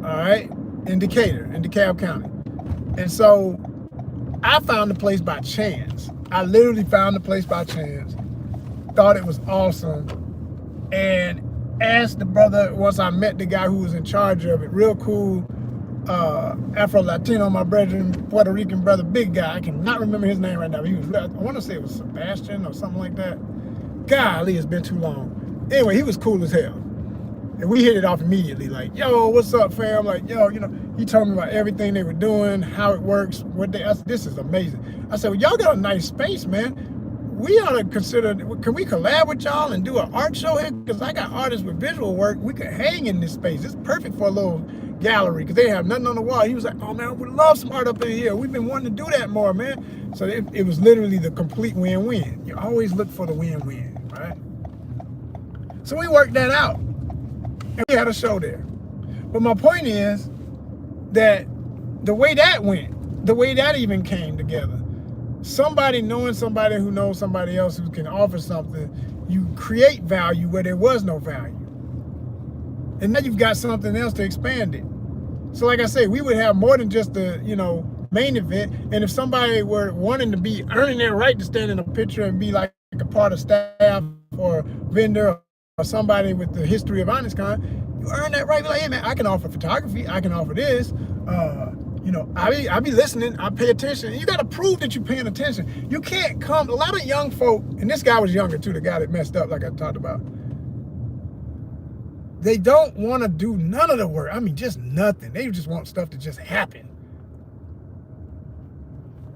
all right, in Decatur, in DeKalb County. And so I found the place by chance. I literally found the place by chance, thought it was awesome, and asked the brother, once I met the guy who was in charge of it, real cool, Afro-Latino, my brethren, Puerto Rican brother, big guy. I cannot remember his name right now. He was, I want to say it was Sebastian or something like that. Golly, it's been too long. Anyway, he was cool as hell. And we hit it off immediately, like, yo, what's up, fam? Like, yo, you know, he told me about everything they were doing, how it works, what they, I said, this is amazing. I said, well, y'all got a nice space, man. We ought to consider, can we collab with y'all and do an art show here? Because I got artists with visual work. We could hang in this space. It's perfect for a little gallery because they have nothing on the wall. He was like, oh, man, I would love some art up in here. We've been wanting to do that more, man. So it was literally the complete win-win. You always look for the win-win, right? So we worked that out. And we had a show there. But my point is that the way that went, the way that even came together, somebody knowing somebody who knows somebody else who can offer something, you create value where there was no value. And now you've got something else to expand it. So like I say, we would have more than just the, you know, main event. And if somebody were wanting to be earning their right to stand in a picture and be like a part of staff or vendor or somebody with the history of ONYXCON, you earn that right. Be like, hey man, I can offer photography, I can offer this. You know, I be listening, I pay attention. You got to prove that you're paying attention. You can't come, a lot of young folk, and this guy was younger too, the guy that messed up like I talked about. They don't want to do none of the work. I mean, just nothing. They just want stuff to just happen.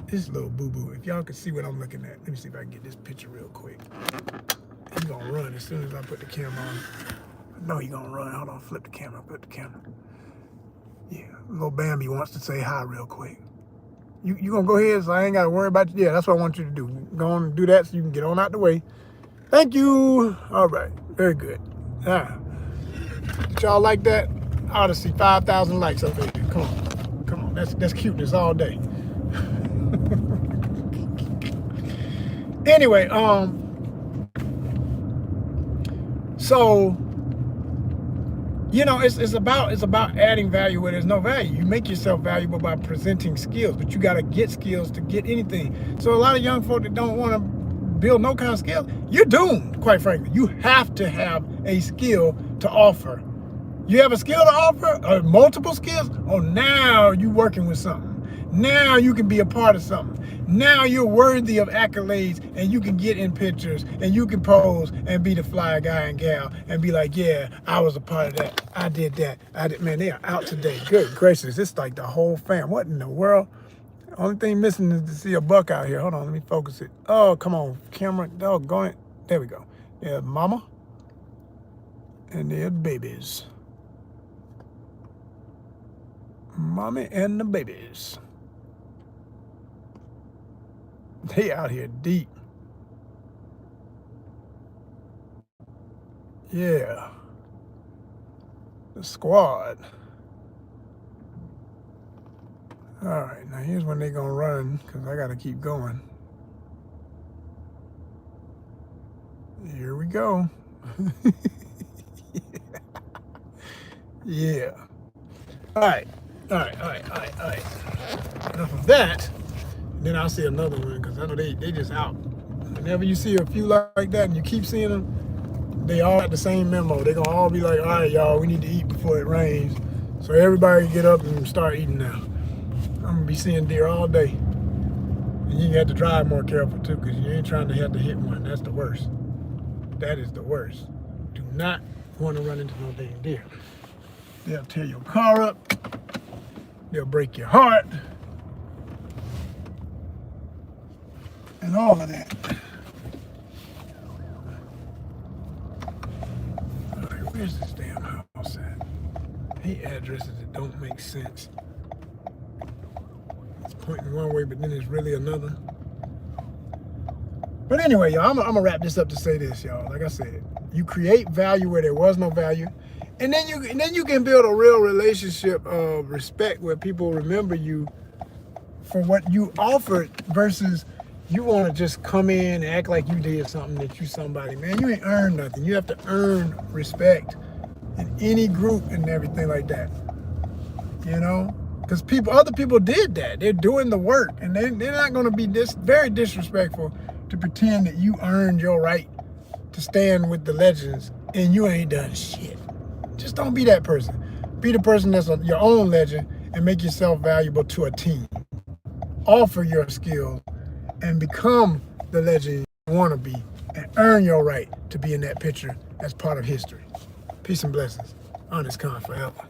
This little boo-boo, if y'all can see what I'm looking at. Let me see if I can get this picture real quick. He's gonna run as soon as I put the camera on. I know he's gonna run. Hold on, flip the camera, put the camera. Yeah, little Bambi wants to say hi real quick. You gonna go ahead, so I ain't gotta worry about you. Yeah, that's what I want you to do. Go on and do that so you can get on out the way. Thank you. All right, very good. Did y'all like that? I ought to see 5,000 likes over here. Come on, that's cuteness all day. Anyway, so you know, it's about adding value where there's no value. You make yourself valuable by presenting skills, but you got to get skills to get anything. So a lot of young folk that don't want to build no kind of skill, you're doomed, quite frankly. You have to have a skill to offer. You have a skill to offer, or multiple skills, oh, now you're working with something. Now you can be a part of something. Now you're worthy of accolades, and you can get in pictures, and you can pose and be the fly guy and gal and be like, yeah, I was a part of that. I did that. Man, they are out today. Good gracious. It's like the whole fam. What in the world? Only thing missing is to see a buck out here. Hold on, let me focus it. Oh, come on, camera. Doggone it. There we go. There's mama. And there's babies. Mommy and the babies. They out here deep. Yeah. The squad. All right, now here's when they gonna run, because I gotta keep going. Here we go. Yeah. All right. Enough of that. Then I'll see another one, because I know they just out. Whenever you see a few like that and you keep seeing them, they all got the same memo. They're going to all be like, all right, y'all, we need to eat before it rains. So everybody get up and start eating now. I'm gonna be seeing deer all day. And you have to drive more careful too, because you ain't trying to have to hit one. That's the worst. That is the worst. Do not want to run into no damn deer. They'll tear your car up. They'll break your heart. And all of that. All right, where's this damn house at? Hate addresses that don't make sense. It's pointing one way, but then it's really another. But anyway, y'all, I'm gonna wrap this up to say this, y'all. Like I said, you create value where there was no value, and then you can build a real relationship of respect where people remember you for what you offered versus you want to just come in and act like you did something, that you somebody. Man, you ain't earned nothing. You have to earn respect in any group and everything like that. You know? Because other people did that. They're doing the work, and they're not going to be very disrespectful to pretend that you earned your right to stand with the legends and you ain't done shit. Just don't be that person. Be the person that's your own legend and make yourself valuable to a team. Offer your skills and become the legend you want to be and earn your right to be in that picture as part of history. Peace and blessings. ONYXCON forever.